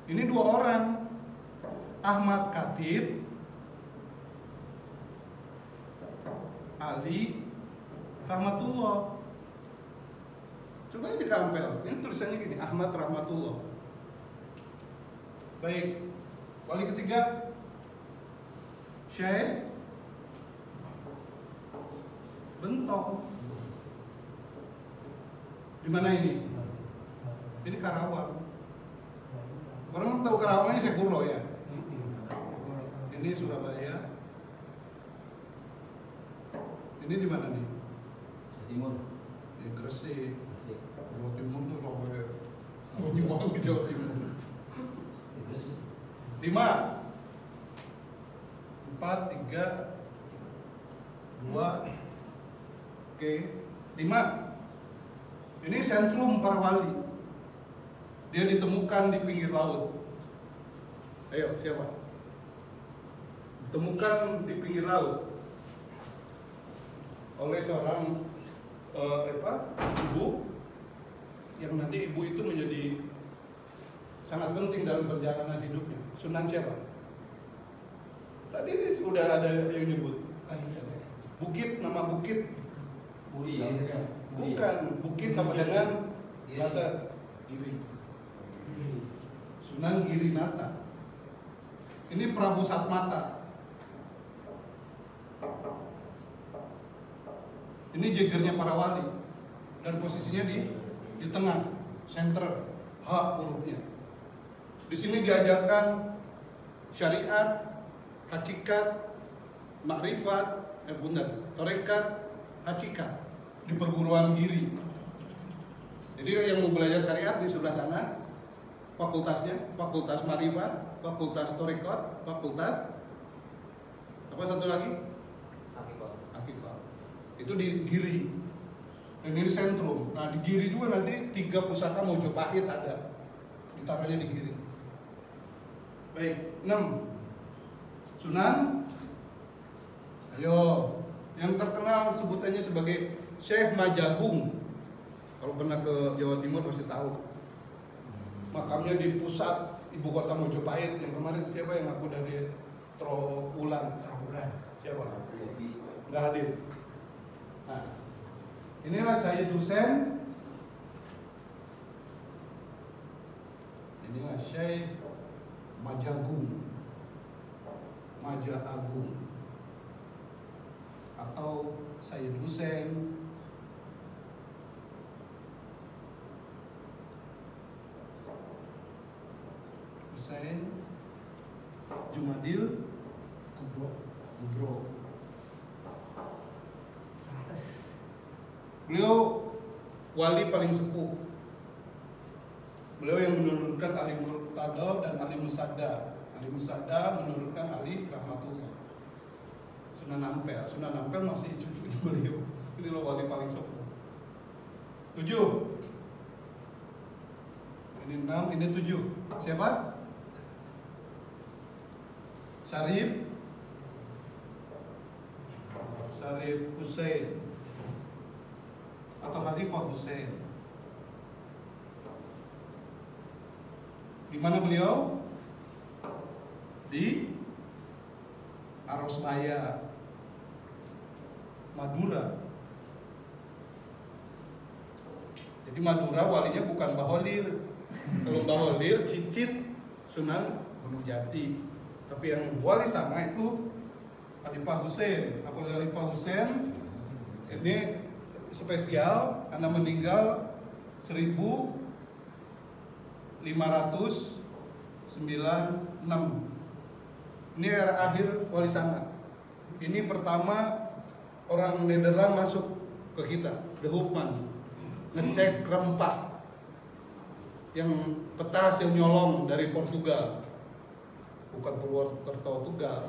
Ini dua orang, Ahmad Khatib, Ali Rahmatullah. Coba aja ke Ampel, ini tulisannya gini, Ahmad Rahmatullah. Baik, wali ketiga Syekh Bentong. Di mana ini? Ini Karawang. Orang tahu Karawang ini Sepuro ya. Ini Surabaya. Ini di mana nih? Timur. Di Gresik. Jawa Timur tuh sampai Banyuwangi, Jawa Timur. 5 4 3 2 Oke, 5. Ini sentrum para wali. Dia ditemukan di pinggir laut. Ayo, siapa? Ditemukan di pinggir laut oleh seorang ibu, yang nanti ibu itu menjadi sangat penting dalam perjalanan hidupnya. Sunan siapa? Tadi ini sudah ada yang nyebut. Bukit, nama bukit. Buri ya. Bukan, bukit sama dengan bahasa Giri. Sunan Girinata. Ini Prabu Satmata. Ini jegernya para wali. Dan posisinya di tengah, center, H hurufnya. Di sini diajarkan syariat, hakikat, makrifat, tarekat, hakikat di perguruan Giri. Jadi yang mau belajar syariat di sebelah sana, fakultasnya, fakultas makrifat, fakultas tarekat, fakultas apa satu lagi? Hakikat. Itu di Giri. Dan ini sentrum. Nah di Giri juga nanti 3 pusaka Mojopahit ada, ditaruhnya di Giri. Baik, 6 Sunan. Ayo, yang terkenal sebutannya sebagai Syekh Majagung. Kalau pernah ke Jawa Timur pasti tahu. Makamnya di pusat ibu kota Mojopahit. Yang kemarin siapa yang ngaku dari Trawulan? Siapa? Nggak hadir. Nah, inilah Sayyid Husain. Inilah Syekh Majagung, Maja Agung, atau Sayyid Husain Jumadil Kubro. Beliau wali paling sepuh. Beliau yang menurunkan Ali Murtada dan Ali Musadda. Ali Musadda menurunkan Ali Rahmatullah. Sunan Ampel. Sunan Ampel masih cucunya beliau. Inilah wali paling sepuh. 7. Ini 6, ini 7. Siapa? Syarif Hussein atau Khalifah Hussein. Di mana beliau? Di Arosmaya, Madura. Jadi Madura walinya bukan Mbah Holil. Kalau Mbah Holil cicit Sunan Gunung Jati. Tapi yang wali sama itu Khalifah Hussein. Khalifah Hussein ini spesial karena meninggal 1596. Ini era akhir wali sana. Ini pertama orang Nederland masuk ke kita, De Hoopman, ngecek rempah yang peta hasil nyolong dari Portugal, bukan Purwokerto Tugal.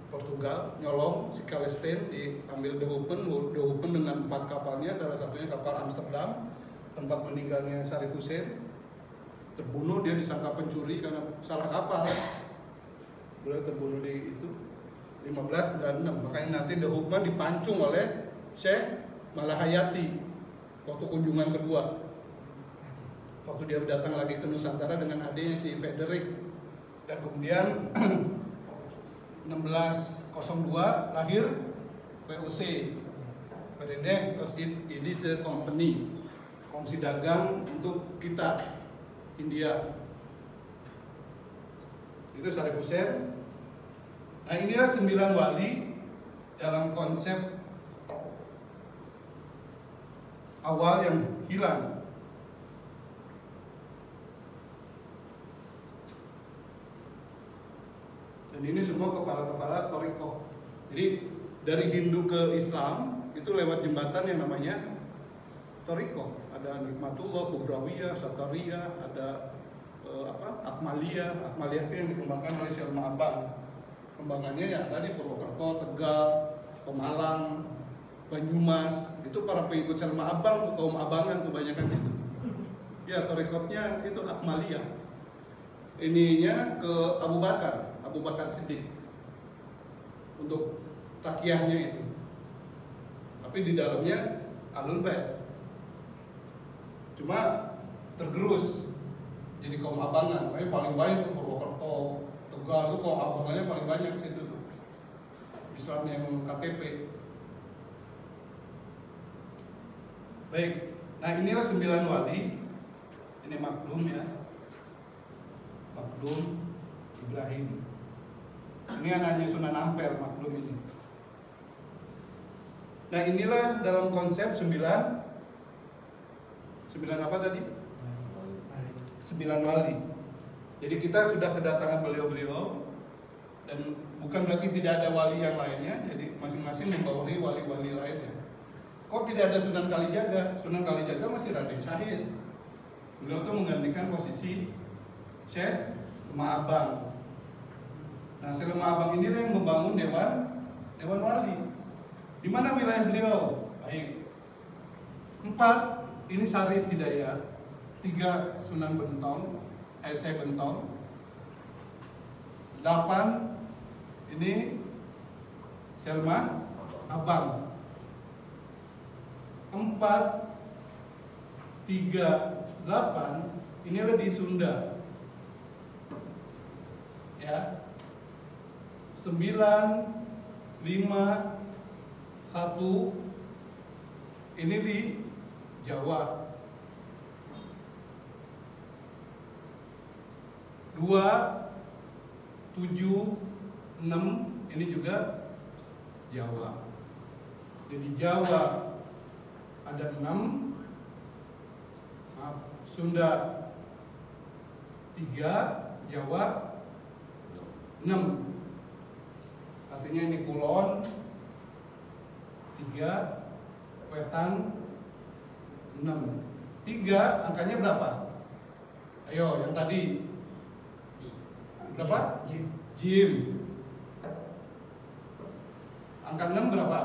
Portugal nyolong si Calestein, diambil De Hoopman dengan 4 kapalnya, salah satunya kapal Amsterdam, tempat meninggalnya Syarif Hussein. Terbunuh, dia disangka pencuri karena salah kapal. Beliau terbunuh di itu 1596. Makanya nanti De Hoopman dipancung oleh Syekh Malahayati waktu kunjungan kedua. Waktu dia datang lagi ke Nusantara dengan adiknya si Frederick. Dan kemudian 1602 lahir VOC, Verenigde Oost-Indische Compagnie, kongsi dagang untuk kita India. Itu Syarif Hussein. Nah, inilah 9 wali dalam konsep awal yang hilang. Dan ini semua kepala-kepala Thariqah. Jadi dari Hindu ke Islam itu lewat jembatan yang namanya Thariqah. Ada Nikmatullah, Kubrawiyah, Satariyah, ada Akmaliyah. Akmaliyah itu yang dikembangkan oleh Selma Abang. Kembangannya ya tadi Purwokerto, Tegal, Pemalang, Banyumas. Itu para pengikut Selma Abang tuh, kaum abangan tuh banyak kan situ. Ya, Thariqahnya itu Akmaliyah. Ininya ke Abu Bakar Siddiq untuk takiyahnya itu. Tapi di dalamnya Ahlul Bait. Cuma tergerus jadi kaum abangan. Makanya paling banyak tuh Purwokerto, Tegal itu kaum abangannya paling banyak situ tuh. Islam yang KTP. Baik. Nah, inilah 9 wali. Ini Maklum ya. Maklum Ibrahim. Ini anaknya Sunan Ampel, Maklum ini. Nah, inilah dalam konsep 9 apa tadi? 9 wali. Jadi kita sudah kedatangan beliau-beliau, dan bukan berarti tidak ada wali yang lainnya. Jadi masing-masing membawahi wali-wali lainnya. Kok tidak ada Sunan Kalijaga? Sunan Kalijaga masih Raden Syahid. Beliau tuh menggantikan posisi Syekh Lemah Abang. Nah, Syekh Lemah Abang ini yang membangun dewan wali. Di mana wilayah beliau? Baik. 4 ini Syarif Hidayat, 3 Sunan Bentong, Syekh Bentong. 8 ini Syekh Lemah Abang. 4, 3, 8 ini ada di Sunda. Ya. 9, 5, 1 ini di Jawa. 2, 7, 6 ini juga Jawa. Jadi Jawa ada 6, Sunda 3, Jawa 6. Artinya ini Kulon 3, Wetan 6. 3 angkanya berapa? Ayo, yang tadi berapa? Jim. Angka 6 berapa?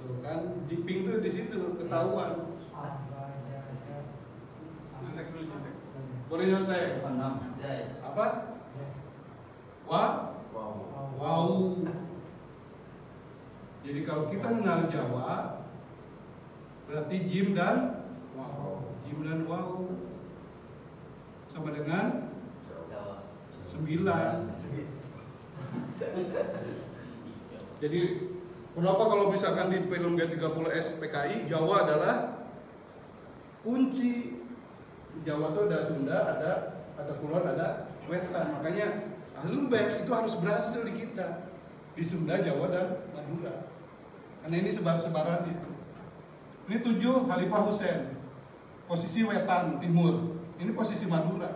Tuh kan Jiping tuh di situ ketahuan. Nyontek dulu nyontek. Boleh nyontek. Enam. Apa? Wow. Jadi kalau kita kenal Jawa, berarti Jim dan wow sama dengan 9. Jadi kenapa kalau misalkan di film G30S PKI Jawa adalah kunci. Jawa itu ada Sunda, ada Kulon, ada Wetan. Makanya Ahlul Bait itu harus berhasil di kita, di Sunda, Jawa dan Madura. Karena ini sebar-sebarannya. Ini 7 Khalifah Husain, posisi Wetan Timur. Ini posisi Madura.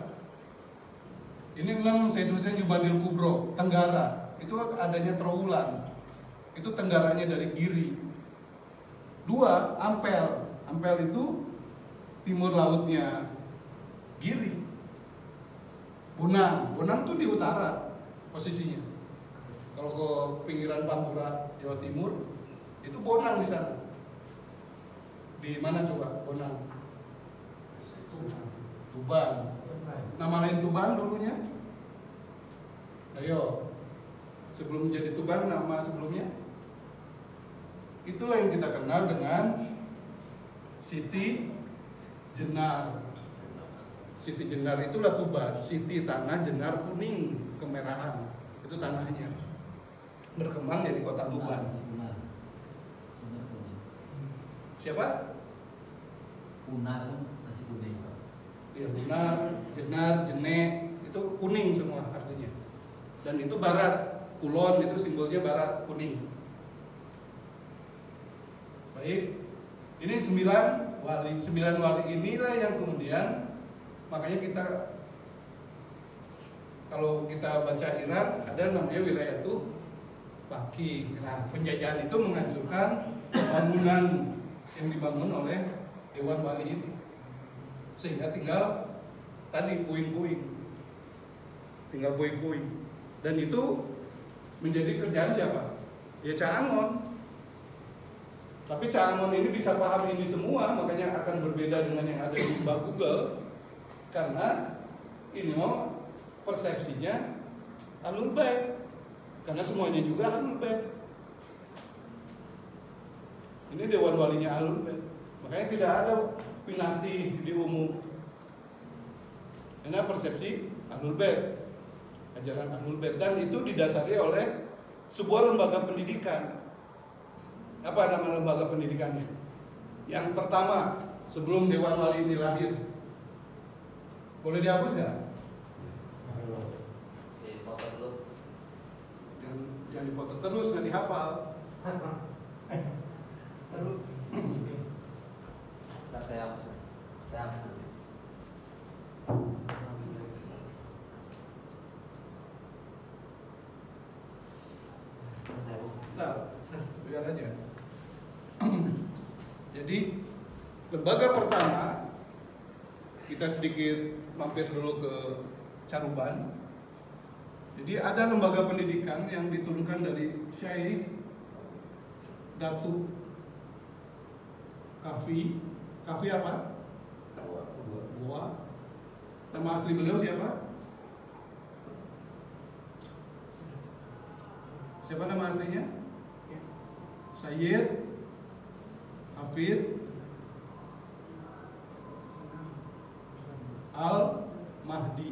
Ini 6 Said Husain Jubadil Kubro, Tenggara. Itu adanya Trawulan. Itu tenggaranya dari Giri. 2 Ampel. Ampel itu timur lautnya Giri. Bonang tuh di utara posisinya. Kalau ke pinggiran Pantura, Jawa Timur, itu Bonang di sana. Di mana coba Bonang? Tuban. Nama lain Tuban dulunya? Ayo, sebelum menjadi Tuban nama sebelumnya? Itulah yang kita kenal dengan Siti Jenar. Siti Jenar itulah Tuban. Siti tanah, Jenar kuning kemerahan. Itu tanahnya. Berkembang jadi kota Tuban. Siapa? Unar kan masih kuning. Ya, Bunar, Jenar, Jene, itu kuning semua artinya. Dan itu barat, Kulon itu simbolnya barat, kuning. Baik, ini 9 wali. 9 wali inilah yang kemudian, makanya kita kalau kita baca Iran ada namanya wilayah itu Baki. Nah, penjajahan itu menghancurkan bangunan yang dibangun oleh Dewan Wali ini, sehingga tinggal tadi puing-puing, tinggal puing-puing, dan itu menjadi kerjaan siapa? Ya Caangon. Tapi Caangon ini bisa paham ini semua, makanya akan berbeda dengan yang ada di Mbak Google, karena ini mau persepsinya Ahlul Bait, karena semuanya juga Ahlul Bait. Ini Dewan Walinya Ahlul Bait. Makanya tidak ada pinati di umum. Karena persepsi Ahlul Bait, ajaran Ahlul Bait, dan itu didasari oleh sebuah lembaga pendidikan. Apa nama lembaga pendidikannya? Yang pertama, sebelum Dewan Wali ini lahir, boleh dihapus nggak? Jangan dipoto terus, nggak dihafal. Terus Nah, biar aja. Jadi lembaga pertama, kita sedikit mampir dulu ke Caruban. Jadi ada lembaga pendidikan yang diturunkan dari Syekh Datu Kafi. Kafi apa? Goa. Nama asli beliau siapa? Siapa nama aslinya? Sayyid Hafid Al-Mahdi.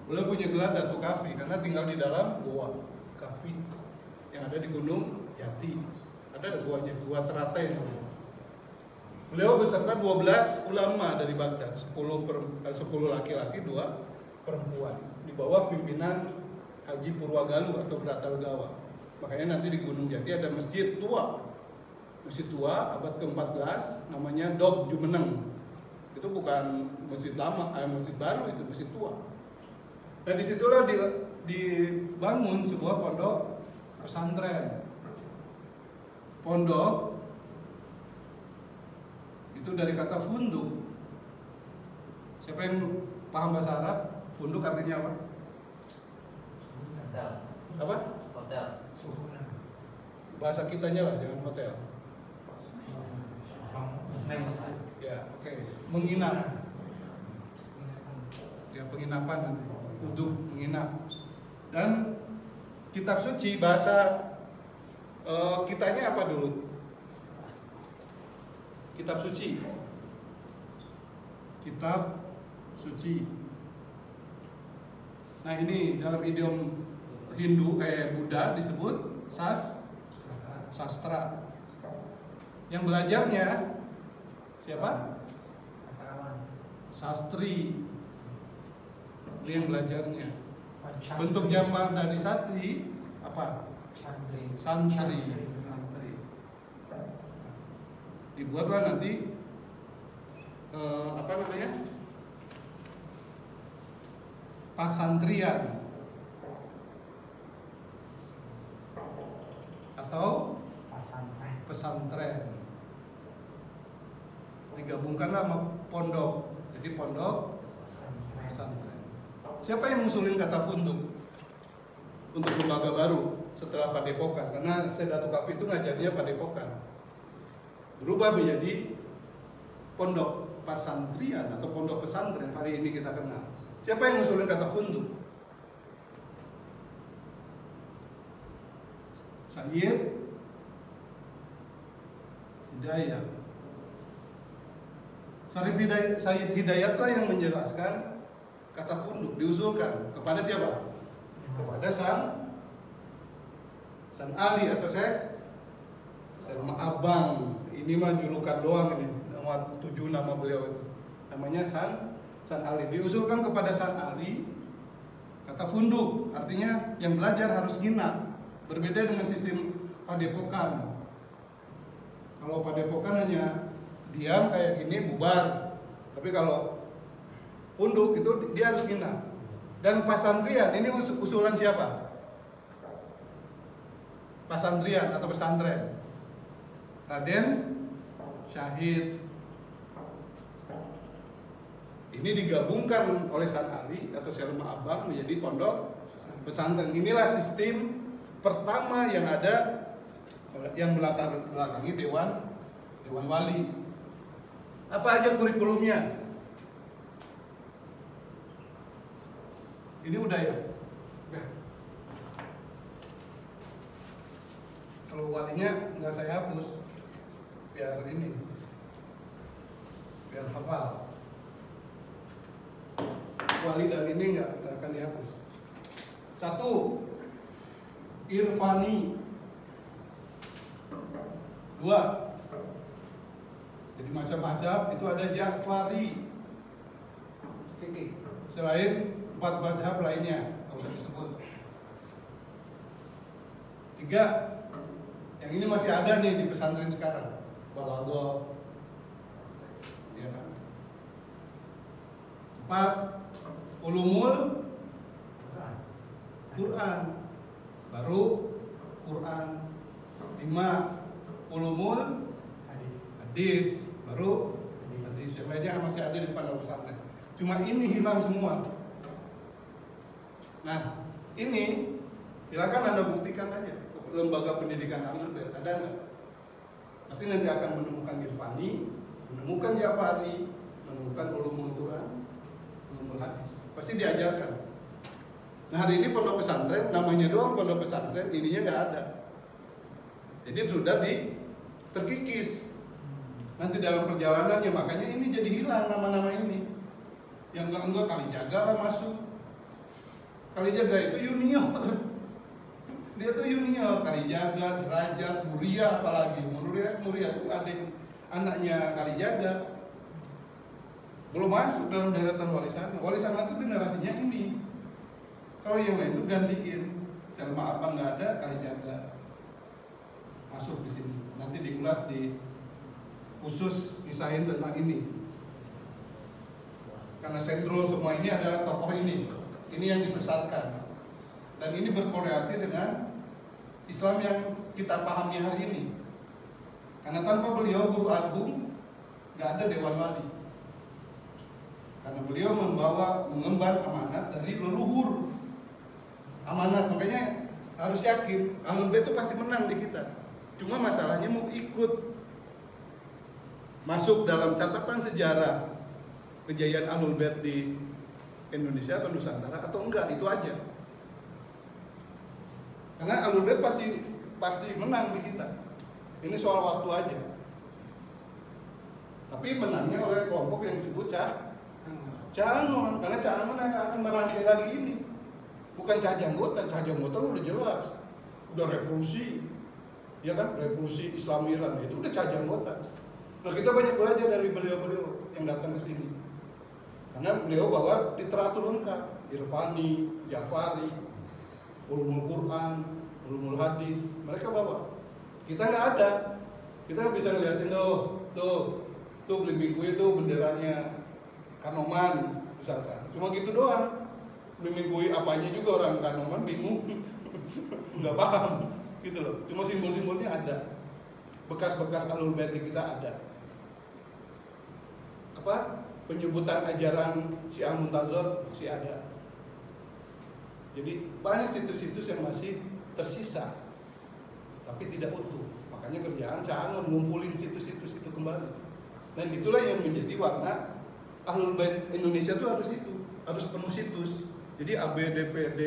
Beliau punya gelar Datu Kafi karena tinggal di dalam Goa Kafi yang ada di Gunung Jati. Ada goanya, Gua Teratai namanya. Beliau beserta 12 ulama dari Baghdad, 10 laki-laki, 2 perempuan, di bawah pimpinan Haji Purwagalu atau Bratalgawa. Makanya nanti di Gunung Jati ada masjid tua. Masjid tua abad ke-14 namanya Dog Jumeneng. Itu bukan masjid lama, masjid baru, itu masjid tua. Dan disitulah dibangun sebuah pondok pesantren. Pondok itu dari kata funduk. Siapa yang paham bahasa Arab? Funduk artinya apa? Apa? bahasa kitanya lah, jangan hotel. Ya, oke. Menginap. Ya, penginapan nanti. Duduk menginap. Dan kitab suci bahasa kitanya apa dulu? Kitab suci. Kitab suci. Nah, ini dalam idiom Buddha disebut sastra. Yang belajarnya siapa? Sastri. Ini yang belajarnya. Bentuk jambar dari sastri apa? Santri. Dibuatlah nanti apa namanya? Pasantrian atau pesantren. Digabungkanlah sama pondok. Jadi pondok pesantren. Siapa yang ngusulin kata funduk untuk lembaga baru setelah Padepokan? Karena Sedatuk Kapi itu ngajarnya Padepokan. Berubah menjadi pondok pasantrian atau pondok pesantren, hari ini kita kenal. Siapa yang ngusulin kata funduk? Sayyid Hidayat. Sayyid Hidayatlah yang menjelaskan kata funduk, diusulkan kepada siapa? Kepada San Ali atau saya nama Abang. Ini mah julukan doang ini. Nama 7 nama beliau itu. Namanya San Ali. Diusulkan kepada San Ali kata funduk, artinya yang belajar harus nginap. Berbeda dengan sistem Padepokan. Kalau Padepokan hanya diam kayak gini bubar. Tapi kalau funduk itu dia harus nginap. Dan pasantrian ini usulan siapa? Pasantrian atau pesantren. Raden Syahid. Ini digabungkan oleh San Ali atau Selma Abang menjadi pondok pesantren. Inilah sistem pertama yang ada yang melatar belakangi Dewan Wali. Apa aja kurikulumnya? Ini udah ya? Kalau walinya nggak saya hapus, biar hafal. Wali dan ini nggak akan dihapus. 1. Irfani. 2. Jadi mazhab-mazhab itu ada Ja'fari. Selain 4 mazhab lainnya, nggak usah disebut. 3. Yang ini masih ada nih di pesantren sekarang, Balaghah, ya kan? 4. Ulumul Quran, baru Quran. 5. Ulumul Hadis, baru hadis. Yang lainnya masih ada di pondok pesantren. Cuma ini hilang semua. Nah, ini silakan Anda buktikan aja. Lembaga pendidikan Ahlul Bait ada nggak? Pasti nanti akan menemukan Irfani, menemukan Ja'fari, menemukan Ulumul Quran, Ulumul Hadis. Pasti diajarkan. Nah, hari ini pondok pesantren, namanya doang pondok pesantren, ininya nggak ada. Jadi sudah terkikis. Nanti dalam perjalanannya, makanya ini jadi hilang nama-nama ini. Yang enggak Kalijaga lah masuk. Kalijaga itu junior. Dia tuh junior, Kalijaga, Derajat, Muria apalagi. Muria itu adik anaknya Kalijaga. Belum masuk dalam deretan Wali Sana. Wali Sana itu generasinya ini. Kalau yang lain itu gantiin. Selma Abang nggak ada, Kalijaga masuk di sini. Nanti diulas di khusus misahin tentang ini. Karena sentral semua ini adalah tokoh ini. Ini yang disesatkan. Dan ini berkorelasi dengan Islam yang kita pahami hari ini. Karena tanpa beliau guru agung, nggak ada Dewan Wali. Karena beliau mengemban amanat dari leluhur. Amanat, makanya harus yakin Ahlul Bait itu pasti menang di kita. Cuma masalahnya mau ikut masuk dalam catatan sejarah kejayaan Ahlul Bait di Indonesia atau Nusantara atau enggak, itu aja. Karena Ahlul Bait pasti menang di kita. Ini soal waktu aja. Tapi menangnya oleh kelompok yang disebut Ca'angon, karena Ca'angon yang akan merangkai lagi ini. Bukan Cajanggotan udah jelas, udah revolusi, ya kan, revolusi Islam Iran itu udah Cajanggotan. Nah kita banyak belajar dari beliau-beliau yang datang ke sini, karena beliau bawa literatur lengkap, Irfani, Ja'fari, ulumul Quran, ulumul hadis, mereka bawa. Kita nggak ada, kita nggak bisa ngeliatin tuh Beli Minggu itu benderanya Kanoman misalkan, cuma gitu doang. Beli Minggu apanya juga orang Kanoman bingung, nggak paham gitu loh. Cuma simbol-simbolnya ada, bekas-bekas Ahlul Bait kita ada. Apa penyebutan ajaran Syiah Muntazor masih ada. Jadi banyak situs-situs yang masih tersisa, tapi tidak utuh. Makanya kerjaan Ca'angon ngumpulin situs-situs itu kembali. Dan itulah yang menjadi warna Ahlul Bait Indonesia itu harus penuh situs. Jadi ABDPD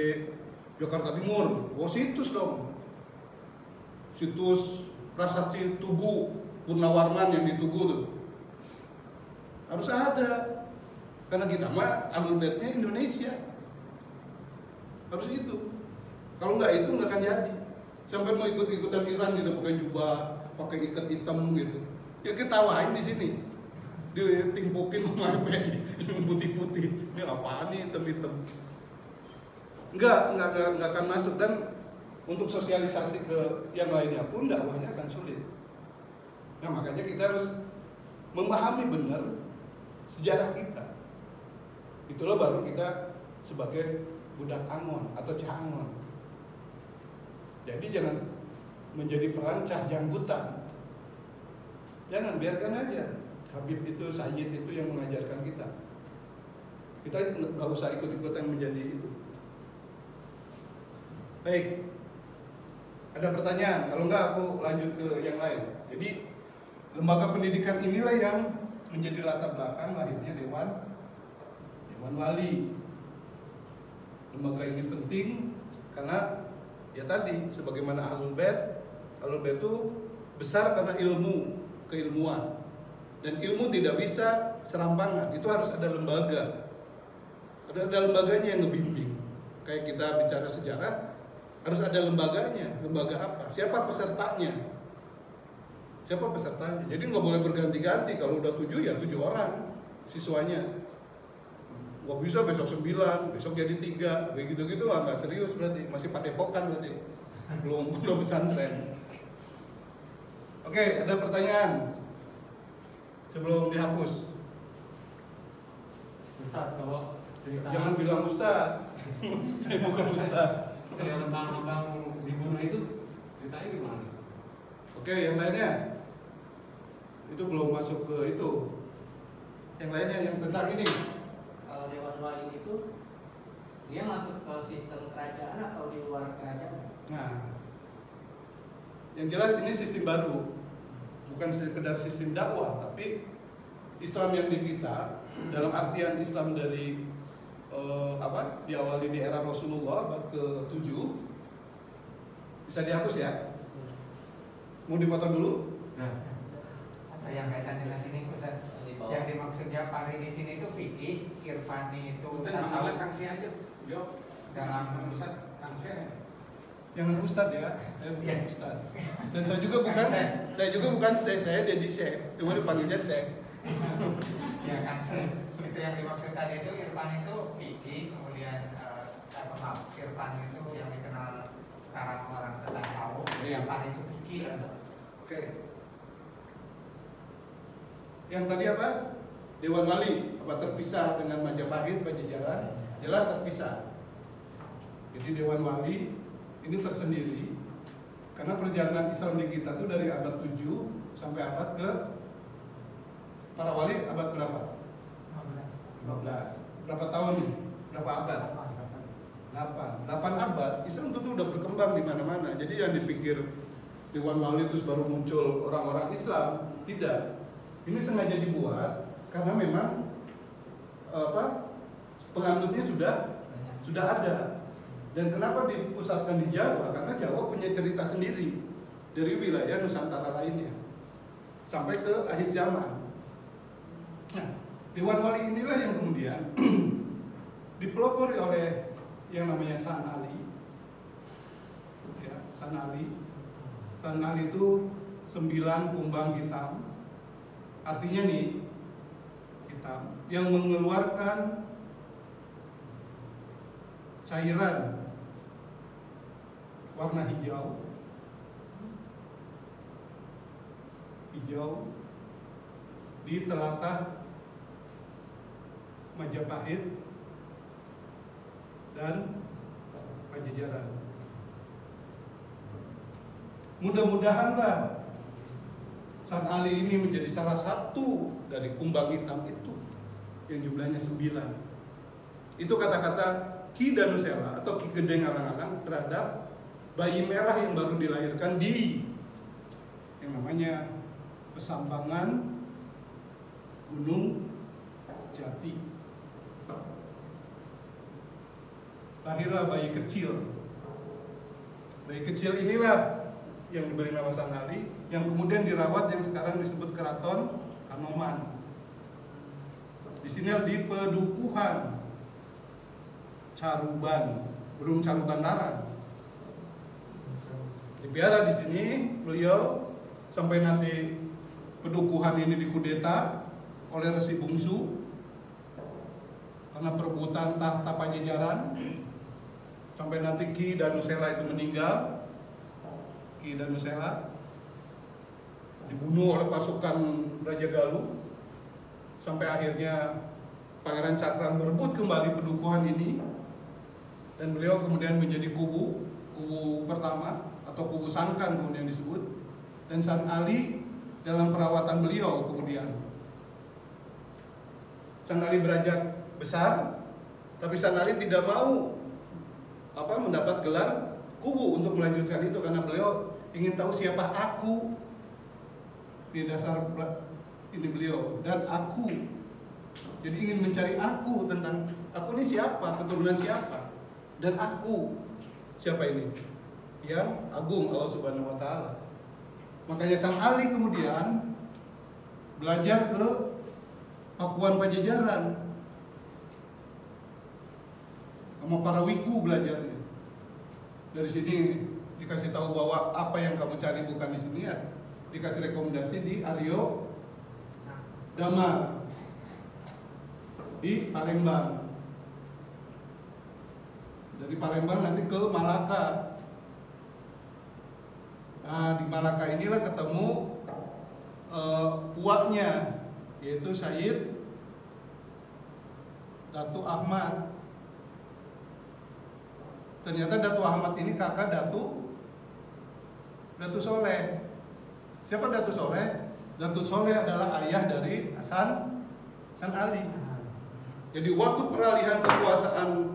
Jakarta Timur, situs dong. Situs Prasasti Tugu Purnawarman yang di Tugu tuh harus ada. Karena kita mah Ahlul Baitnya Indonesia. Harus itu. Kalau nggak itu nggak akan jadi. Sampai mau ikut-ikutan Iran gitu, pakai jubah, pakai ikat hitam gitu. Ya ketawain di sini, dia timpukin sama yang putih-putih. Ini apaan nih hitam-hitam? Nggak akan masuk. Dan untuk sosialisasi ke yang lainnya pun dakwahnya akan sulit. Nah makanya kita harus memahami benar sejarah kita. Itulah baru kita sebagai budak Angon atau Ca'angon. Jadi jangan menjadi peran Cajanggutan. Jangan, biarkan aja Habib itu, Sayyid itu yang mengajarkan kita. Kita nggak usah ikut-ikutan menjadi itu. Baik, ada pertanyaan? Kalau nggak aku lanjut ke yang lain. Jadi lembaga pendidikan inilah yang menjadi latar belakang lahirnya Dewan Wali. Lembaga ini penting karena ya tadi sebagaimana Ahlul Bait itu besar karena keilmuan, dan ilmu tidak bisa serampangan, itu harus ada lembaga, ada lembaganya yang ngebimbing. Kayak kita bicara sejarah harus ada lembaganya. Lembaga apa? Siapa pesertanya? Jadi nggak boleh berganti-ganti. Kalau udah 7 ya 7 orang siswanya. Nggak bisa besok 9, besok jadi 3, kayak gitu-gitu nggak serius berarti, masih padepokan berarti, belum pesantren. Oke, ada pertanyaan sebelum dihapus? Ustaz, kalau cerita Jangan bilang Ustaz. Saya bukan Ustaz. saya lembang-lembang dibunuh itu ceritanya gimana? Oke, yang lainnya itu belum masuk ke itu. Yang lainnya yang tentang ini. Kalau Dewan Wali itu dia masuk ke sistem kerajaan atau di luar kerajaan? Nah, yang jelas ini sistem baru, bukan sekedar sistem dakwah, tapi Islam yang di kita dalam artian Islam dari diawali di era Rasulullah abad ke-7 bisa dihapus ya. Mau dipotong dulu? Nah, Atau yang kaitan dengan sini Ustaz, yang dimaksudnya Fahri di sini itu fikih, Irfani itu Ustaz masalah Kang Syekh aja. Yo, dalam Ustaz Kang Syekh. Jangan Ustad ya, saya bukan Ustad. Dan saya juga bukan saya Dedi Syekh, cuma dipanggilnya Syekh. ya kan, itu yang dimaksud tadi itu Irfan itu fikih, kemudian Irfan itu yang dikenal sekarang orang tasawuf, Irfan itu fikih. Oke. Yang tadi apa? Dewan Wali, apa terpisah dengan Majapahit, Pajajaran? Jelas terpisah. Jadi Dewan Wali ini tersendiri karena perjalanan Islam di kita itu dari abad 7 sampai abad ke para wali abad berapa? 15. Berapa tahun nih? Berapa abad? 8 abad. Islam tentu udah berkembang di mana-mana. Jadi yang dipikir Dewan Wali terus baru muncul orang-orang Islam. Tidak. Ini sengaja dibuat karena memang penganutnya sudah ada. Dan kenapa dipusatkan di Jawa? Karena Jawa punya cerita sendiri dari wilayah Nusantara lainnya sampai ke akhir zaman. Nah, Dewan Wali inilah yang kemudian dipelopori oleh yang namanya San Ali. Ya, San Ali. San Ali itu 9 kumbang hitam. Artinya nih, hitam yang mengeluarkan cairan warna hijau di telatah Majapahit dan Pajajaran. Mudah-mudahanlah San Ali ini menjadi salah satu dari kumbang hitam itu yang jumlahnya 9. Itu kata-kata Ki Danusela atau Ki Gedeng Alang-alang terhadap bayi merah yang baru dilahirkan di yang namanya Pesambangan Gunung Jati. Lahirlah bayi kecil. Bayi kecil inilah yang diberi nama San Ali, yang kemudian dirawat yang sekarang disebut Keraton Kanoman. Di sini di Pedukuhan Caruban, belum Caruban Larang. Dipiara di sini beliau sampai nanti Pedukuhan ini dikudeta oleh Resi Bungsu karena perebutan tahta Pajajaran, sampai nanti Ki Danusela itu meninggal. Ki Danusela dibunuh oleh pasukan Raja Galuh, sampai akhirnya Pangeran Cakra merebut kembali Pedukuhan ini, dan beliau kemudian menjadi kubu pertama atau kubu Sangkan kemudian disebut. Dan San Ali dalam perawatan beliau kemudian San Ali beranjak besar, tapi San Ali tidak mau mendapat gelar kubu untuk melanjutkan itu karena beliau ingin tahu siapa aku di dasar ini beliau, dan aku jadi ingin mencari aku tentang aku ini siapa, keturunan siapa, dan aku siapa ini yang agung Allah Subhanahu Wa Taala. Makanya San Ali kemudian belajar ke Pakuan Pajajaran sama para wiku belajarnya. Dari sini dikasih tahu bahwa apa yang kamu cari bukan di sini ya. Dikasih rekomendasi di Aryo Damar di Palembang. Dari Palembang nanti ke Malaka. Nah, di Malaka inilah ketemu uaknya, yaitu Syed Datu Ahmad. Ternyata Datu Ahmad ini kakak Datu Soleh. Siapa Datu Soleh? Datu Soleh adalah ayah dari San Ali. Jadi waktu peralihan kekuasaan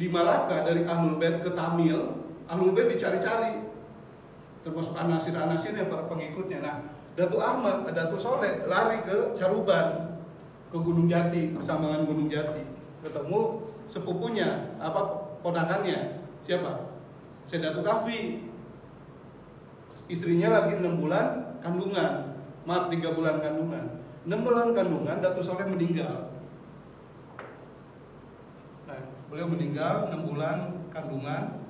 di Malaka dari Ahlul Bait ke Tamil, Ahlul Bait dicari-cari, termasuk anasir-anasirnya para pengikutnya. Nah, Datu Ahmad, Datu Soleh lari ke Caruban, ke Gunung Jati, Pesambangan Gunung Jati, ketemu sepupunya, ponakannya, siapa? Sedatu Kafi. Istrinya lagi 6 bulan kandungan, 3 bulan kandungan. 6 bulan kandungan, Datu Soleh meninggal. Nah, beliau meninggal 6 bulan kandungan.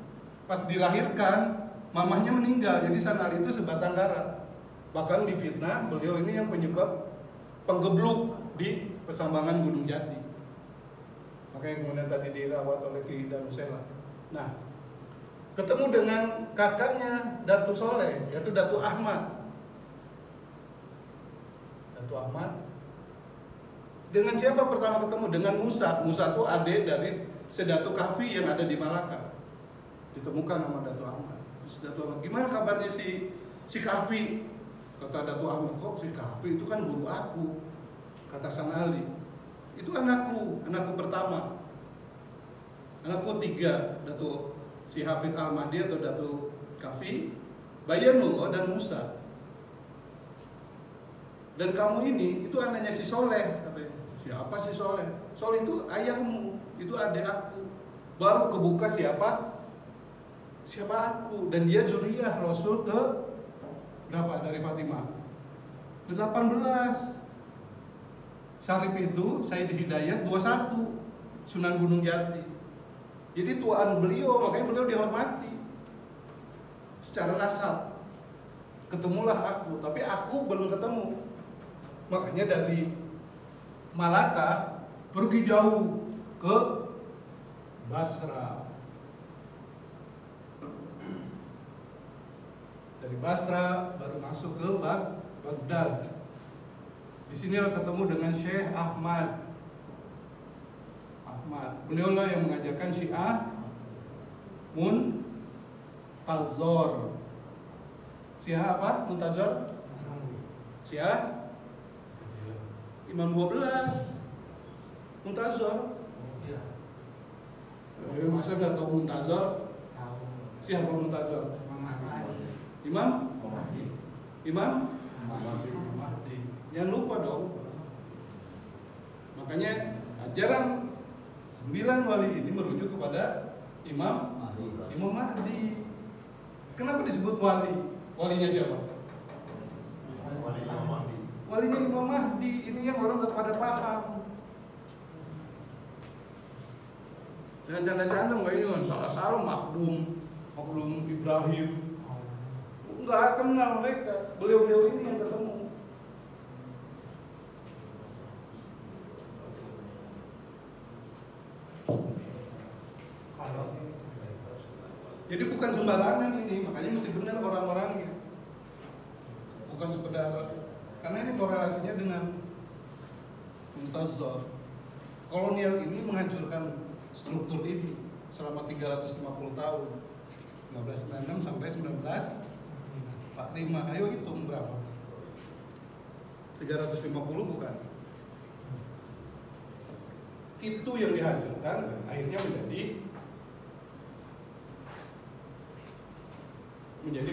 Pas dilahirkan, mamahnya meninggal, jadi San Ali itu sebatang kara. Bahkan difitnah beliau ini yang penyebab penggebluk di Pesambangan Gunung Jati. Makanya kemudian tadi dirawat oleh Ki Danusela. Nah, ketemu dengan kakaknya Datu Soleh, yaitu Datu Ahmad. Datu Ahmad dengan siapa pertama ketemu? Dengan Musa. Musa itu adik dari Sedatu Kafi yang ada di Malaka. Ditemukan sama Datu Ahmad. Datu Ahmad, gimana kabarnya si Kafi? Kata Datu Ahmad, kok si Kafi itu kan guru aku. Kata San Ali, itu anakku pertama. Anakku 3, Datu si Hafid Al-Mahdi atau Datu Kafi, Bayanullah dan Musa. Dan kamu ini itu anaknya si Soleh, katanya. Siapa si Soleh? Soleh itu ayahmu, itu adik aku. Baru kebuka siapa aku. Dan dia zuriyah Rasul ke berapa dari Fatimah? 18. Syarif itu Sayyid Hidayat 21, Sunan Gunung Jati. Jadi tuaan beliau, makanya beliau dihormati secara nasab. Ketemulah aku, tapi aku belum ketemu. Makanya dari Malaka pergi jauh ke Basra. Dari Basra baru masuk ke Baghdad. Di sinilah ketemu dengan Syekh Ahmad. Beliau lah yang mengajarkan Syiah Muntazor. Syiah apa? Muntazor? Syiah Imam 12. Muntazor. Masa nggak tahu Muntazor? Siapa Muntazor? Imam Mahdi. Jangan lupa dong. Makanya ajaran 9 wali ini merujuk kepada Imam Mahdi. Kenapa disebut wali? Walinya siapa? Walinya Imam Mahdi. Ini yang orang nggak pada paham. Dengan canda-canda nggak ini salah Makdum Ibrahim. Nggak kenal mereka. Beliau-beliau ini yang ketemu. Jadi bukan sembarangan ini, makanya mesti benar orang-orangnya. Bukan sekedar, karena ini korelasinya dengan Muntazor. Kolonial ini menghancurkan struktur ini selama 350 tahun. 1996 sampai 1945. Ayo hitung berapa? 350 bukan? Itu yang dihasilkan akhirnya menjadi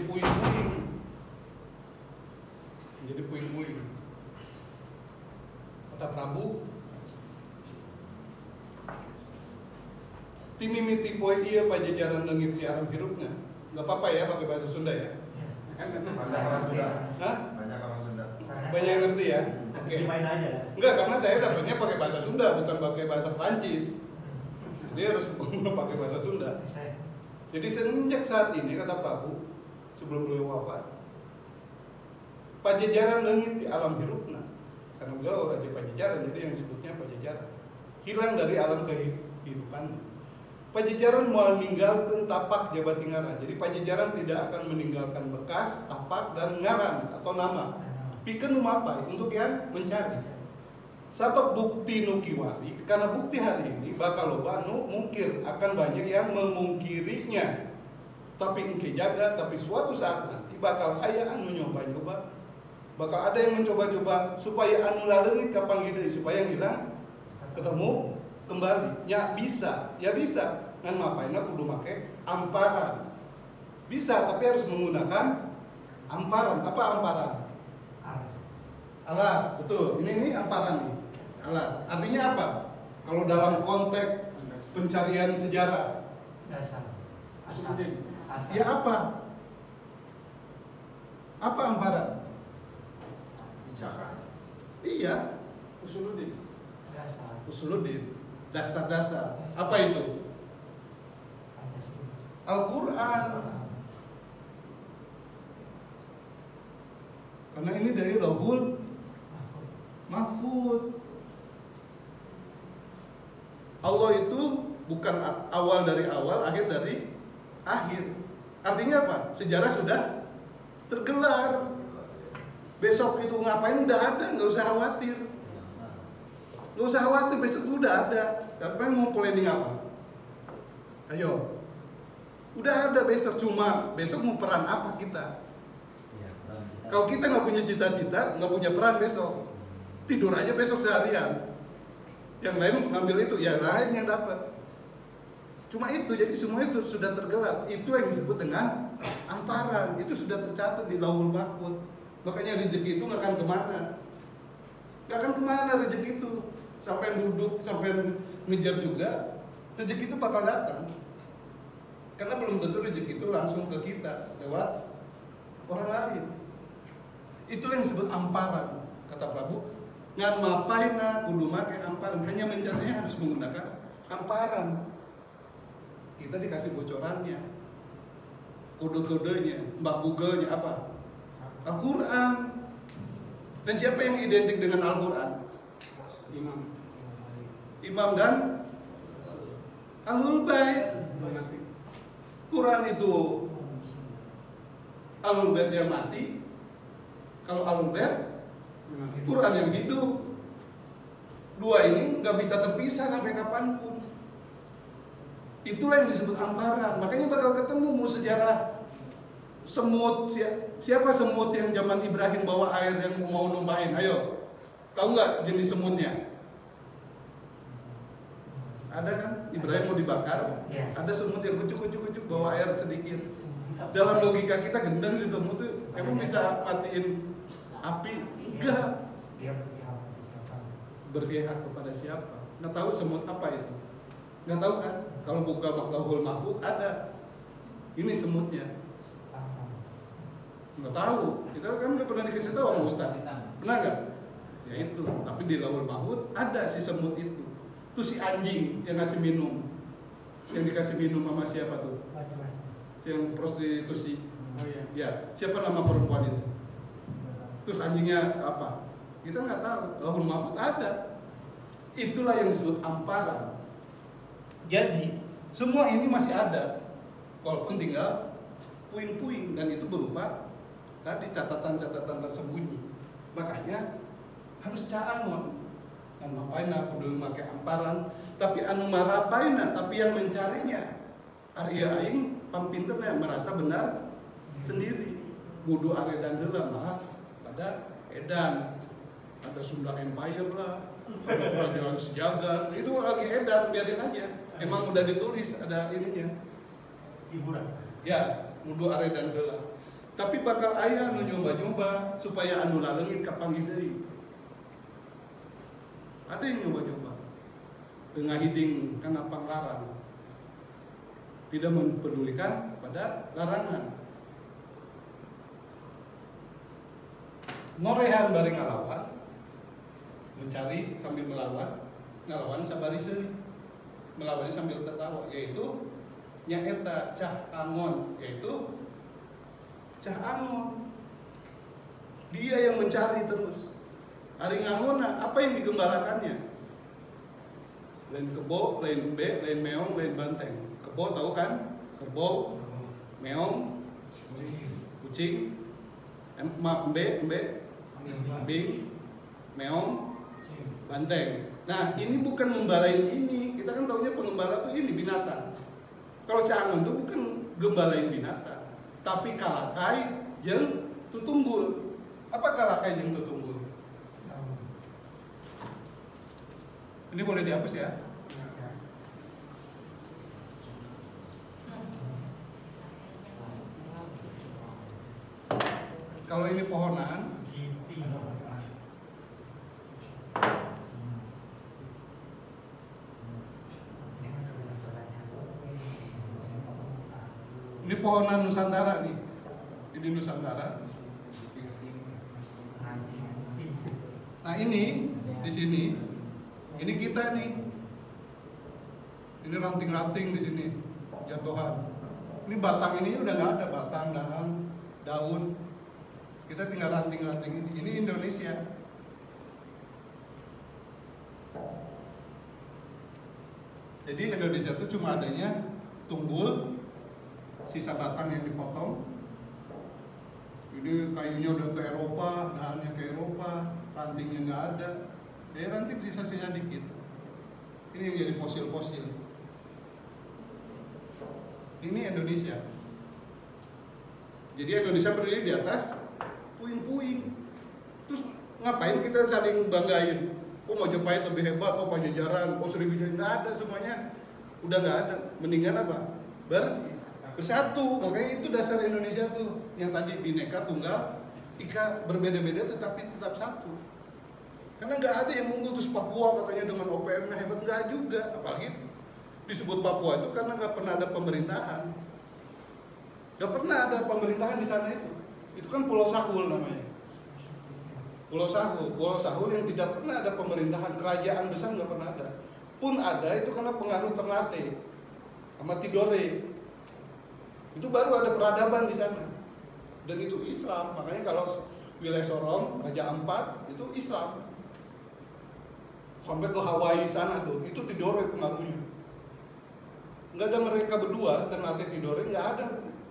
puing-puing. Kata Prabu, timimiti poe iya pajajaran leungit ti aram hirupna. Enggak apa-apa ya pakai bahasa Sunda ya. Banyak orang Sunda. Hah? Banyak orang Sunda. Banyak yang ngerti ya? Oke. Terjemahin aja. Enggak, karena saya dapatnya pakai bahasa Sunda, bukan pakai bahasa Prancis. Dia harus pakai bahasa Sunda. Jadi semenjak saat ini kata Prabu, sebelum beliau wafat, pajajaran leungit di alam hirupna. Karena beliau raja pajajaran, jadi yang disebutnya pajajaran. Hilang dari alam kehidupan. Pajajaran moal ninggalkeun tapak jabat ngaran. Jadi pajajaran tidak akan meninggalkan bekas, tapak dan ngaran atau nama. Pikeun numapai untuk yang mencari. Sabab bukti nu kiwari, karena bukti hari ini bakal loba nu mungkir, akan banyak yang memungkirinya. Tapi engke jaga, tapi suatu saat nanti bakal aya anu nyoba-nyoba. Bakal ada yang mencoba-coba supaya anu laleungit kapanggih deui, supaya yang hilang ketemu kembali. Ya bisa. Ngan mapaina kudu make amparan. Bisa, tapi harus menggunakan amparan. Apa amparan? Alas, betul. Ini amparan nih. Alas. Artinya apa? Kalau dalam konteks pencarian sejarah. Dasar. Ya apa? Apa amparan? Bicara. Iya. Usuluddin. Dasar-dasar. Apa itu? Al-Quran. Karena ini dari Lauhul Mahfud. Allah itu bukan awal dari awal, akhir dari akhir. Artinya apa? Sejarah sudah tergelar. Besok itu ngapain udah ada, nggak usah khawatir. Nggak usah khawatir, besok itu udah ada. Kapan mau planning apa? Ayo. Udah ada besok, cuma besok mau peran apa kita? Kalau kita nggak punya cita-cita, nggak punya peran besok, tidur aja besok seharian. Yang lain ngambil itu, ya lain yang dapat. Cuma itu, jadi semua itu sudah tergelar. Itu yang disebut dengan amparan. Itu sudah tercatat di Lauhul Mahfuz. Makanya rezeki itu nggak akan kemana. Nggak akan kemana rezeki itu. Sampai duduk, sampai ngejar juga, rezeki itu bakal datang. Karena belum tentu rezeki itu langsung ke kita lewat orang lain. Itulah yang disebut amparan. Kata Prabu, ngan mapaina kudu make amparan. Hanya mencarinya harus menggunakan amparan. Kita dikasih bocorannya, kode-kodenya, mbak Google-nya apa? Al-Quran. Dan siapa yang identik dengan Al-Quran? Imam dan Ahlul Bait. Quran itu Ahlul Bait yang mati. Kalau Ahlul Bait, Quran yang hidup. Dua ini nggak bisa terpisah sampai kapanpun. Itulah yang disebut amparan. Makanya bakal ketemu mau sejarah semut. Siapa semut yang zaman Ibrahim bawa air yang mau numpahin? Ayo, tahu nggak jenis semutnya? Ada kan? Ibrahim mau dibakar. Ada semut yang kucuk bawa air sedikit. Dalam logika kita gendeng sih semut itu emang bisa matiin api? Enggak. Berpihak kepada siapa? Nggak tahu semut apa itu. Nggak tahu kan? Kalau buka Lauhul Mahfuz ada. Ini semutnya. Nggak tahu. Kita kan nggak pernah dikasih tahu sama Ustaz. Pernah nggak? Ya itu. Tapi di Lauhul Mahfuz ada si semut itu. Itu si anjing yang ngasih minum. Yang dikasih minum sama siapa tuh? Yang prostitusi. Oh iya. Ya. Siapa nama perempuan itu? Terus anjingnya apa? Kita nggak tahu. Lauhul Mahfuz ada. Itulah yang disebut amparan. Jadi semua ini masih ada, walaupun tinggal puing-puing, dan itu berupa tadi catatan-catatan tersembunyi. Makanya harus ca'angon. Dan mapaina kudu make amparan, tapi anu marapaina, tapi yang mencarinya Arya aing pampinternya merasa benar sendiri. Kudu are dan heula mah pada edan. Ada Sunda Empire lah, ada kerajaan sejagat, itu lagi edan, biarin aja. Emang udah ditulis, ada ininya. Hiburan. Ya, mudu are dan heula. Tapi bakal aya nu nyoba-nyoba supaya anu lalengit kapanggih deui. Ada yang nyoba-nyoba. Tengah hiding kana panglarang. Tidak mempedulikan pada larangan. Morehan bareng ngalawan, mencari sambil melawan, ngalawan sabari seuli. Melawannya sambil tertawa, yaitu nyaeta cah angon, yaitu cah angon. Dia yang mencari terus. Ari ngangona, apa yang digembalakannya? Lain kebo, lain be, lain meong, lain banteng. Kebo tahu kan? Kerbau, meong, kucing, embe, bing, meong, banteng. Nah, ini bukan ngembalain ini. Kita kan taunya pengembala tuh ini binatang. Kalau cangon itu bukan gembalain binatang, tapi kalakai jeung tutunggul. Apa kalakai jeung tutunggul? Ini boleh dihapus ya? Kalau ini pohonan, ini pohonan Nusantara nih. Ini Nusantara. Nah ini di sini, ini kita nih. Ini ranting-ranting di sini, jatuhan. Ini batang ini udah nggak ada, batang, daun. Kita tinggal ranting-ranting ini. Ini Indonesia. Jadi Indonesia itu cuma adanya tunggul, sisa batang yang dipotong. Ini kayunya udah ke Eropa, dahannya ke Eropa, rantingnya nggak ada. Ranting sisa-sisa dikit. Ini yang jadi fosil-fosil. Ini Indonesia. Jadi Indonesia berdiri di atas puing-puing. Terus ngapain kita saling banggain? Oh Majapahit lebih hebat, oh Pajajaran, oh Sriwijaya, nggak ada semuanya Udah nggak ada. Mendingan apa? Bersatu. Makanya itu dasar Indonesia tuh. Yang tadi Bhinneka Tunggal Ika, berbeda-beda tetapi tetap satu. Karena nggak ada yang unggul terus Papua katanya dengan OPM-nya hebat, nggak juga. Apalagi disebut Papua itu karena nggak pernah ada pemerintahan. Nggak pernah ada pemerintahan di sana itu. Itu kan Pulau Sahul namanya. Pulau Sahul yang tidak pernah ada pemerintahan, kerajaan besar nggak pernah ada. Pun ada itu karena pengaruh Ternate sama Tidore. Itu baru ada peradaban di sana. Dan itu Islam. Makanya kalau wilayah Sorong, Raja Ampat itu Islam. Sampai ke Hawaii sana tuh, itu Tidore pengaruhnya. Nggak ada mereka berdua, Ternate Tidore, nggak ada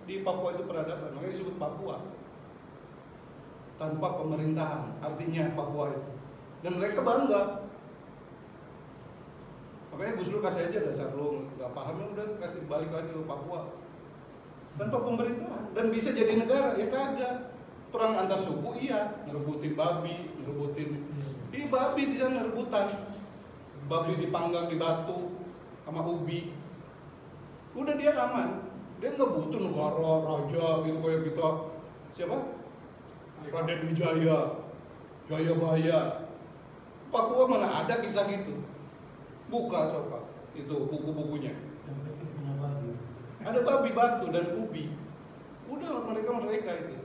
di Papua itu peradaban. Makanya disebut Papua. Tanpa pemerintahan, artinya Papua itu. Dan mereka bangga. Makanya Gus Dur kasih aja dasar lo nggak pahamnya udah kasih balik lagi ke Papua. Tanpa pemerintahan dan bisa jadi negara ya kagak. Perang antar suku iya, ngerebutin babi, babi di sana rebutan. Babi dipanggang di batu sama ubi. Udah dia aman. Dia nggak butuh negara, raja gitu kayak kita. Siapa? Raden Wijaya, Jayabaya. Papua mana ada kisah gitu? Buka soka itu buku-bukunya. Ada babi batu dan ubi. Udah mereka itu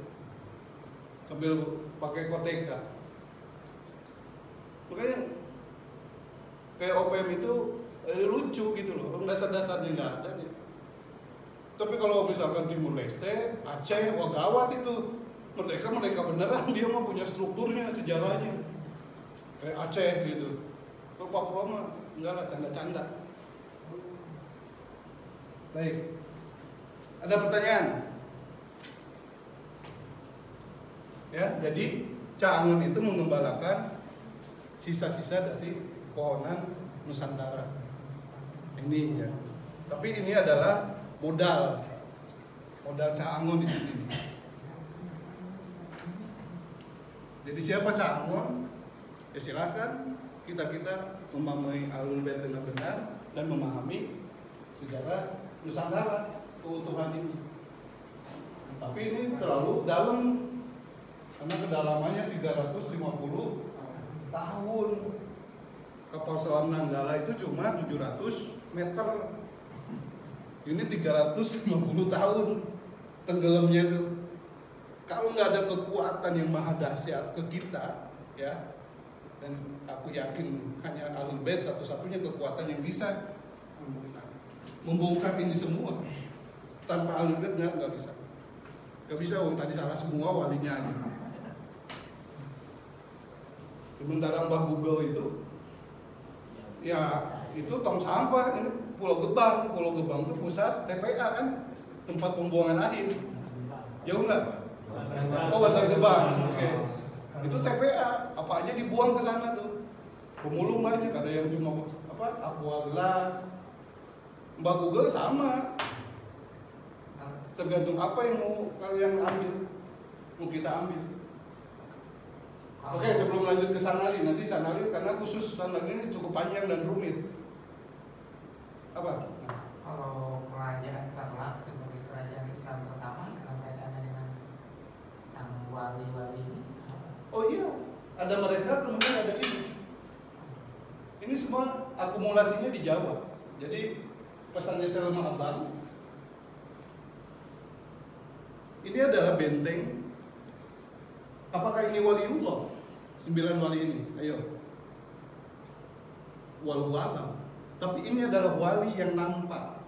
sambil pakai koteka. Makanya kayak OPM itu lucu gitu loh. Dasar-dasarnya nggak ada nih. Tapi kalau misalkan Timur Leste, Aceh, wah gawat itu. Mereka beneran dia mah punya strukturnya, sejarahnya. Kayak Aceh gitu. Kalau Papua mah enggak lah, canda-canda. Baik. Ada pertanyaan? Ya, jadi Caangun itu mengembalakan sisa-sisa dari pohonan Nusantara. Ini ya. Tapi ini adalah modal Caangun di sini. Jadi siapa Caangun? Ya silakan kita memahami Ahlul Bait dengan benar dan memahami sejarah Nusantara keutuhan ini. Tapi ini terlalu dalam karena kedalamannya 350 tahun. Kapal selam Nanggala itu cuma 700 meter. Ini 350 tahun tenggelamnya itu. Kalau nggak ada kekuatan yang maha dahsyat ke kita, ya, dan aku yakin hanya Ahlul Bait satu-satunya kekuatan yang bisa membongkar ini semua. Tanpa Ahlul Bait nggak bisa. Nggak bisa, tadi salah semua walinya aja. Sementara Mbah Google itu, ya itu tong sampah, ini Pulau Gebang. Pulau Gebang itu pusat TPA kan, tempat pembuangan akhir. Jauh nggak? Oh, Bantar Gebang. Oke. Itu TPA, apa aja dibuang ke sana tuh. Pemulung banyak, ada yang cuma aqua gelas. Mbak Google sama. Tergantung apa yang mau kalian ambil, mau kita ambil. Oke, sebelum lanjut ke Sanali, nanti Sanali karena khusus Sanali ini cukup panjang dan rumit. Apa? Kalau kerajaan Tarlak sebagai kerajaan Islam pertama, kaitannya dengan sang wali-wali ini. Oh iya, ada mereka kemudian ada ini. Ini semua akumulasinya di Jawa. Jadi pesannya Selama Abang ini adalah benteng. Apakah ini waliullah? 9 wali ini, ayo. Wallahu a'lam. Tapi ini adalah wali yang nampak,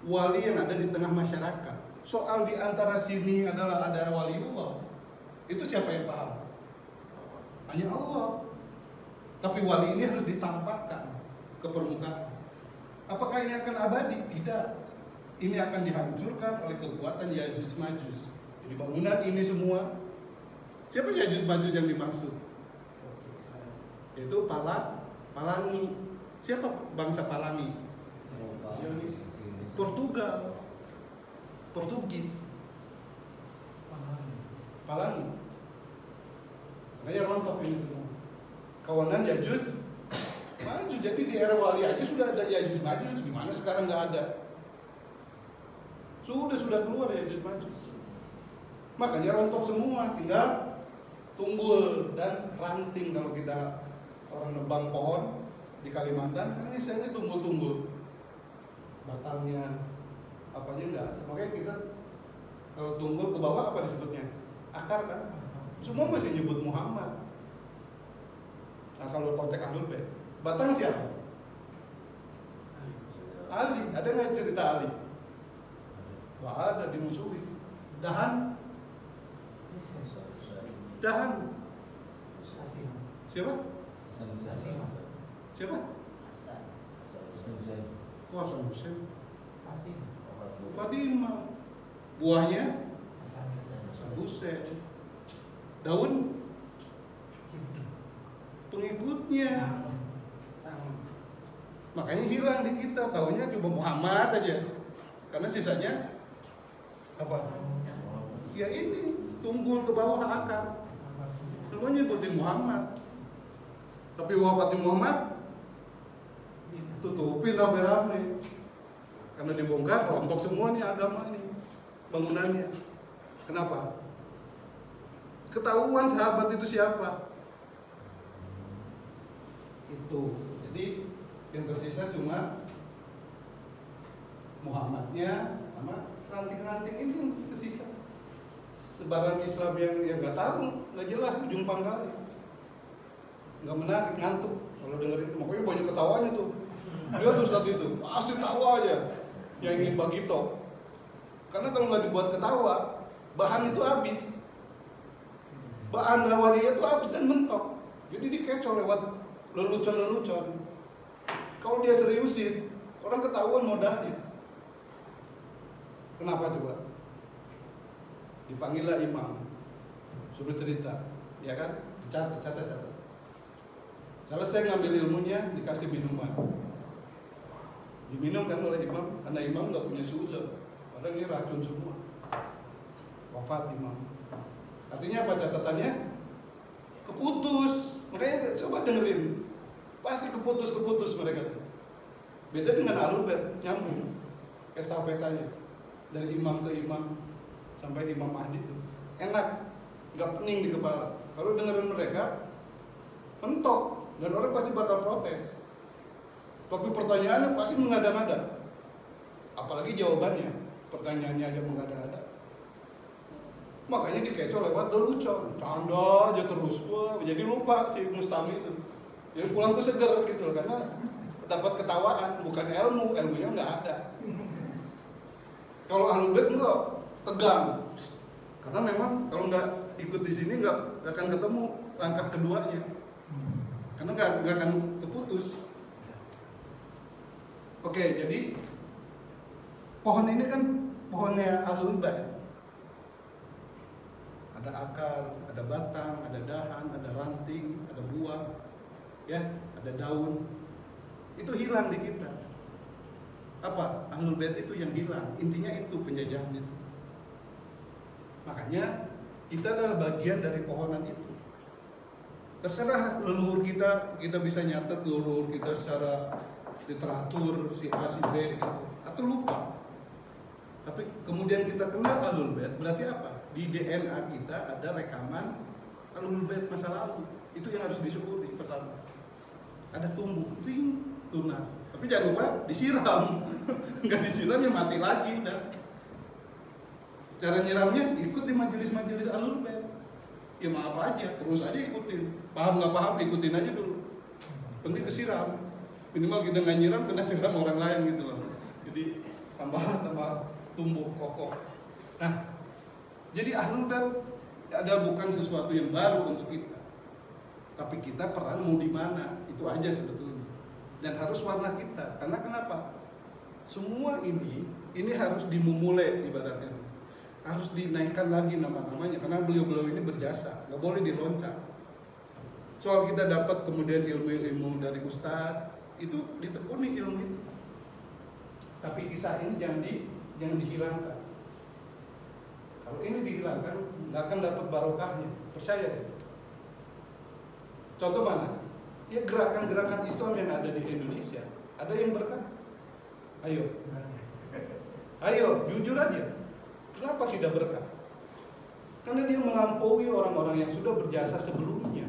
wali yang ada di tengah masyarakat. Soal di antara sini adalah ada waliullah. Itu siapa yang paham? Hanya Allah. Tapi wali ini harus ditampakkan ke permukaan. Apakah ini akan abadi? Tidak. Ini akan dihancurkan oleh kekuatan Yajuj Majuj. Jadi bangunan ini semua, siapa Yajuj Majuj yang dimaksud? Yaitu Palangi. Siapa bangsa Palangi? Portugal. Portugis. Palangi. Makanya rontok ini semua. Kawanan Yajuj Majuj. Majus. Jadi di era wali aja sudah ada Yajuj Majus, gimana sekarang nggak ada? Sudah keluar Yajuj Majus. Makanya rontok semua, tinggal tunggul dan ranting. Kalau kita orang nebang pohon di Kalimantan, kan misalnya tunggul-tunggul, batangnya, apanya nggak ada. Makanya kita kalau tunggul ke bawah apa disebutnya? Akar kan? Semua masih nyebut Muhammad. Nah kalau konteks Ahlul Bait, batang siapa? Ali. Ada nggak cerita Ali? Nggak ada, dimusuhi. Dahan? Siapa? Siapa? Oh, Hasan Hussein. Fatimah. Buahnya? Hasan Hussein. Daun? Pengikutnya. Makanya hilang di kita, taunya cuma Muhammad aja. Karena sisanya apa? Ya ini, tunggul ke bawah akar. Semuanya nyebutin Muhammad. Tapi wafatnya Muhammad tutupin rame-rame. Karena dibongkar, rontok semua nih agama ini, bangunannya. Kenapa? Ketahuan sahabat itu siapa? Itu. Jadi yang tersisa cuma Muhammadnya sama ranting-ranting ini yang tersisa. Sebaran Islam yang nggak tahu, nggak jelas ujung pangkalnya, nggak menarik, ngantuk kalau dengerin itu. Makanya banyak ketawanya tuh. Dia tuh saat itu pasti tawa aja yang ingin bagito. Karena kalau nggak dibuat ketawa, bahan itu habis. Bahan Nawaliyah itu habis dan mentok. Jadi dikecoh lewat lelucon-lelucon. Kalau dia seriusin, orang ketahuan modalnya. Kenapa coba? Dipanggillah imam, suruh cerita, ya kan? Catat. Selesai ngambil ilmunya, dikasih minuman. Diminum kan oleh imam, karena imam nggak punya suuzon. Padahal ini racun semua. Wafat imam. Artinya apa catatannya? Keputus. Makanya coba dengerin. Pasti keputus mereka. Beda dengan Ahlul Bait, nyambung estafetanya dari imam ke imam sampai Imam Mahdi itu enak, nggak pening di kepala. Kalau dengerin mereka mentok dan orang pasti bakal protes. Tapi pertanyaannya pasti mengada-ngada. Apalagi jawabannya, pertanyaannya aja mengada-ngada. Makanya dikecoh lewat lelucon, canda aja terus. Wah, jadi lupa si Mustami itu. Jadi pulang tuh seger gitu loh, karena dapat ketawaan, bukan ilmunya nggak ada. Kalau Ahlul Bait enggak, tegang. Karena memang kalau nggak ikut di sini nggak akan ketemu langkah keduanya. Karena nggak akan keputus. Oke, jadi pohon ini kan pohonnya Ahlul Bait. Ada akar, ada batang, ada dahan, ada ranting, ada buah, ya, ada daun. Itu hilang di kita. Apa? Ahlul Bait itu yang hilang. Intinya itu penjajahan itu. Makanya kita adalah bagian dari pohonan itu. Terserah leluhur kita bisa nyatet leluhur kita secara literatur si A si B gitu, atau lupa. Tapi kemudian kita kenal Ahlul Bait, berarti apa? Di DNA kita ada rekaman Ahlul Bait masa lalu. Itu yang harus disyukuri pertama. Ada tumbuh, tunas. Tapi jangan lupa disiram. Enggak disiram ya mati lagi udah. Cara nyiramnya ikut di majelis-majelis Ahlul Bait. Ya maaf aja, terus aja ikutin. Paham nggak paham ikutin aja dulu. Penting kesiram. Minimal kita nggak nyiram kena siram orang lain gitu loh. Jadi tambah tumbuh kokoh. Nah, jadi Ahlul Bait ada bukan sesuatu yang baru untuk kita. Tapi kita peran mau di mana, itu aja sebetulnya. Dan harus warna kita. Karena kenapa? Semua ini harus dimulai ibaratnya. Harus dinaikkan lagi nama-namanya karena beliau-beliau ini berjasa, nggak boleh diloncat. Soal kita dapat kemudian ilmu-ilmu dari ustadz, itu ditekuni ilmu itu. Tapi kisah ini jangan dihilangkan. Kalau ini dihilangkan, nggak akan dapat barokahnya. Percaya deh. Contoh mana? Ya gerakan-gerakan Islam yang ada di Indonesia, ada yang berkah? Ayo, jujur aja. Kenapa tidak berkah? Karena dia melampaui orang-orang yang sudah berjasa sebelumnya.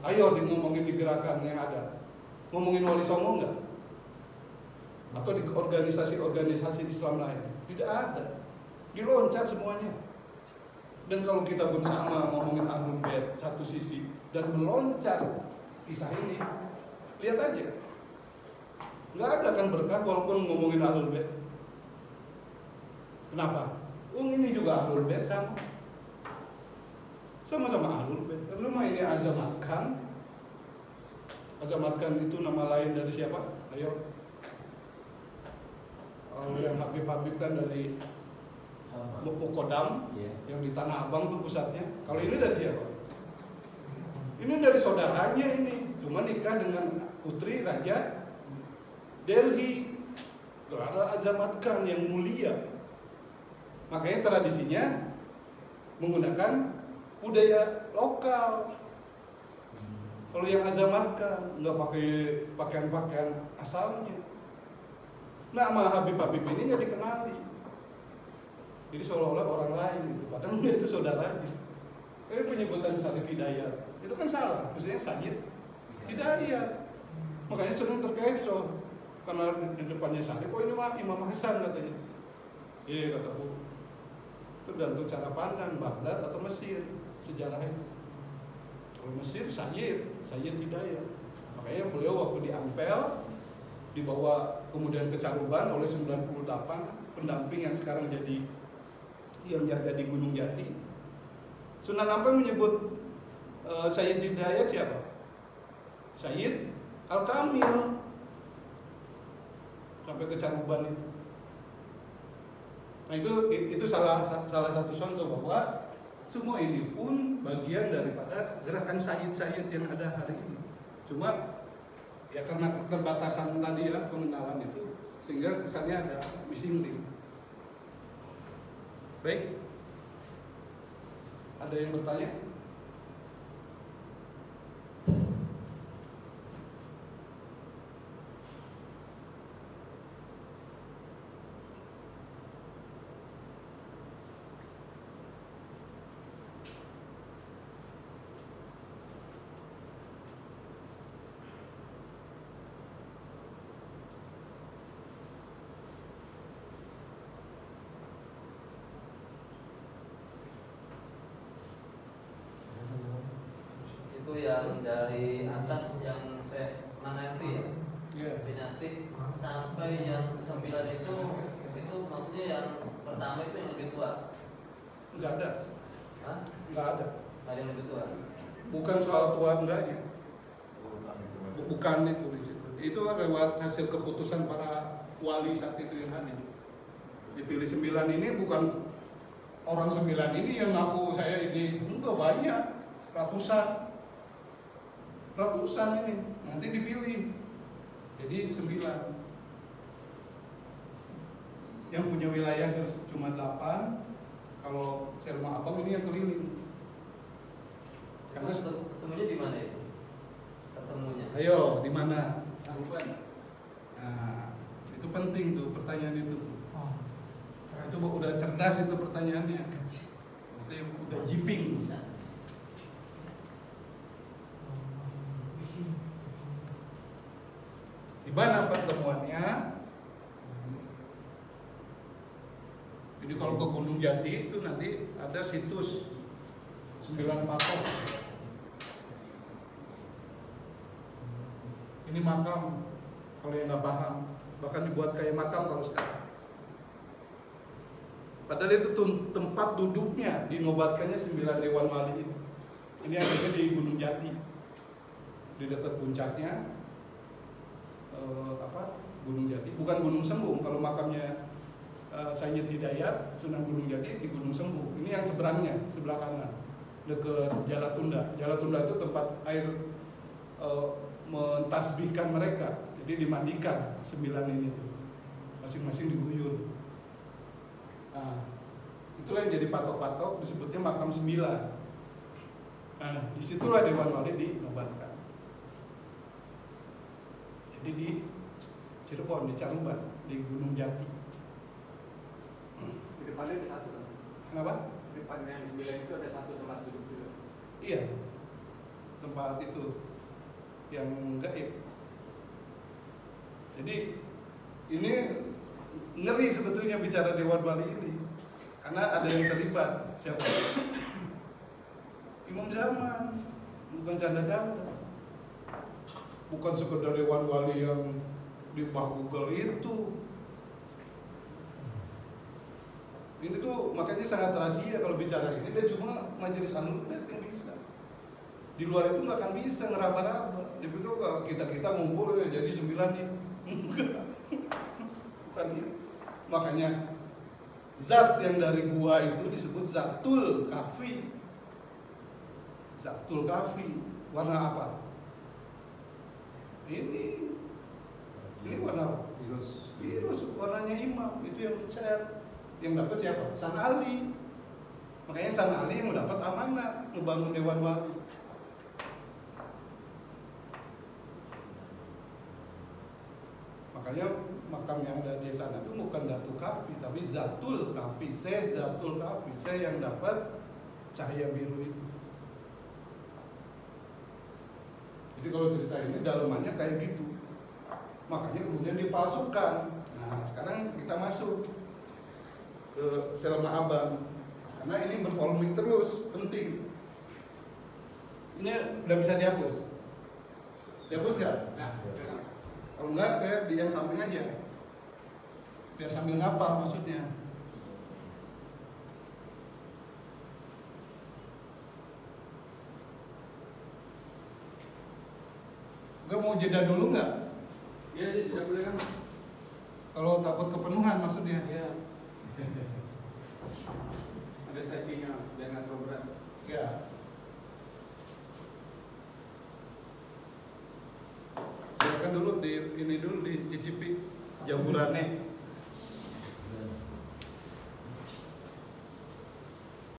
Ayo ngomongin di gerakan yang ada. Ngomongin Wali Songo enggak? Atau di organisasi-organisasi Islam lain? Tidak ada. Diloncat semuanya. Dan kalau kita bersama ngomongin Ahlul Bait satu sisi dan meloncat kisah ini, lihat aja, nggak ada kan berkah walaupun ngomongin Ahlul Bait. Kenapa? Ini juga Ahlul Bait sama-sama Ahlul Bait. Cuma ini azamatkan. Azamatkan itu nama lain dari siapa? Ayo. Yang Habib kan dari Mukodam, yang di Tanah Abang tuh pusatnya. Kalau ini dari siapa? Ini dari saudaranya ini. Cuma nikah dengan putri Raja Delhi. Gelara azamatkan yang mulia. Makanya tradisinya menggunakan budaya lokal. Kalau yang azamatkan nggak pakai pakaian-pakaian asalnya. Nah, sama Habib-Habib ini nggak dikenali. Jadi seolah-olah orang lain gitu. Padahal itu saudaranya. Penyebutan Syarif Hidayat itu kan salah. Maksudnya Sayyid Hidayat. Makanya sering terkait karena di depannya Syarif, ini mah Imam Hasan katanya. Iya kataku. Tergantung cara pandang Baghdad atau Mesir sejarah itu. Kalau Mesir Sayyid Hidayat. Makanya beliau waktu di Ampel dibawa kemudian ke Caruban oleh 98 pendamping yang sekarang jadi yang jaga di Gunung Jati. Sunan Ampel menyebut Sayyid Hidayat siapa? Sayyid Al-Kamil. Sampai ke Caruban itu. Nah itu salah satu contoh bahwa semua ini pun bagian daripada gerakan Sayyid yang ada hari ini. Cuma ya karena keterbatasan tadi ya pengenalan itu sehingga kesannya ada missing link. Baik, ada yang bertanya? Yang dari atas yang saya mana itu ya, Binati sampai yang 9 itu maksudnya yang pertama itu yang lebih tua? Enggak ada. Hah? Enggak ada. Nggak ada yang lebih tua? Bukan soal tua enggaknya. Bukan itu di situ. Itu lewat hasil keputusan para wali saat itu yang hadir. Dipilih 9 ini bukan orang 9 ini yang ngaku saya ini, enggak, banyak, ratusan ini nanti dipilih jadi 9 yang punya wilayah cuma 8. Kalau Serma Abang ini yang keliling karena ketemunya di mana itu? Ketemunya ayo di mana? Nah itu penting tuh pertanyaan itu. Itu udah cerdas itu pertanyaannya, itu udah jiping. Di mana pertemuannya? Jadi kalau ke Gunung Jati itu nanti ada situs 9 makam. Ini makam, kalau yang nggak paham, bahkan dibuat kayak makam kalau sekarang. Padahal itu tempat duduknya, dinobatkannya 9 Dewan Wali. Ini adanya di Gunung Jati, di dekat puncaknya. Gunung Jati, bukan Gunung Sembung. Kalau makamnya Sayyid Hidayat, Sunan Gunung Jati di Gunung Sembung. Ini yang seberangnya, sebelah kanan, dekat Jalatunda. Jalatunda itu tempat air mentasbihkan mereka. Jadi dimandikan 9 ini tuh, masing-masing diguyur. Nah, itulah yang jadi patok-patok, disebutnya makam 9. Nah, disitulah Dewan Wali dinobatkan. Jadi di Cirebon, di Caruban, di Gunung Jati. Di depannya ada satu kan? Kenapa? Di depannya yang 9 itu ada satu tempat duduk juga. Iya, tempat itu yang gaib. Jadi ini ngeri sebetulnya bicara Dewan Wali ini, karena ada yang terlibat. Siapa? Imam Zaman, bukan canda-canda, bukan sekedar Dewan Wali yang di bawah Google itu. Ini tuh makanya sangat rahasia kalau bicara ini, dan cuma Majelis Ahlul Bait yang bisa. Di luar itu nggak akan bisa ngeraba-raba. Dia pikir kalau kita ngumpul ya jadi 9 nih. Enggak. Bukan gitu. Makanya zat yang dari gua itu disebut Zatul Kahfi. Zatul Kahfi. Warna apa? Ini warna apa? Virus warnanya imam. Itu yang cat. Yang dapat siapa? Sang Ali. Makanya Sang Ali yang mendapat amanah membangun Dewan Wali. Makanya makam yang ada di sana itu bukan Datuk Kahfi, tapi Zatul Kahfi. Saya Zatul Kahfi, saya yang dapat cahaya biru itu. Jadi kalau cerita ini dalamannya kayak gitu. Makanya kemudian dipalsukan. Nah sekarang kita masuk ke Selma Abang, karena ini berpolemik terus, penting. Ini udah bisa dihapus? Dihapus nggak? Nah, Kalau enggak, saya di yang samping aja, biar sambil ngapal maksudnya. Gue mau jeda dulu nggak? iya sudah boleh kan? Kalau takut kepenuhan maksudnya. Iya. Ada sesinya, biar nggak terlalu berat. Ya. Silakan dulu ini dulu dicicipi jamurannya.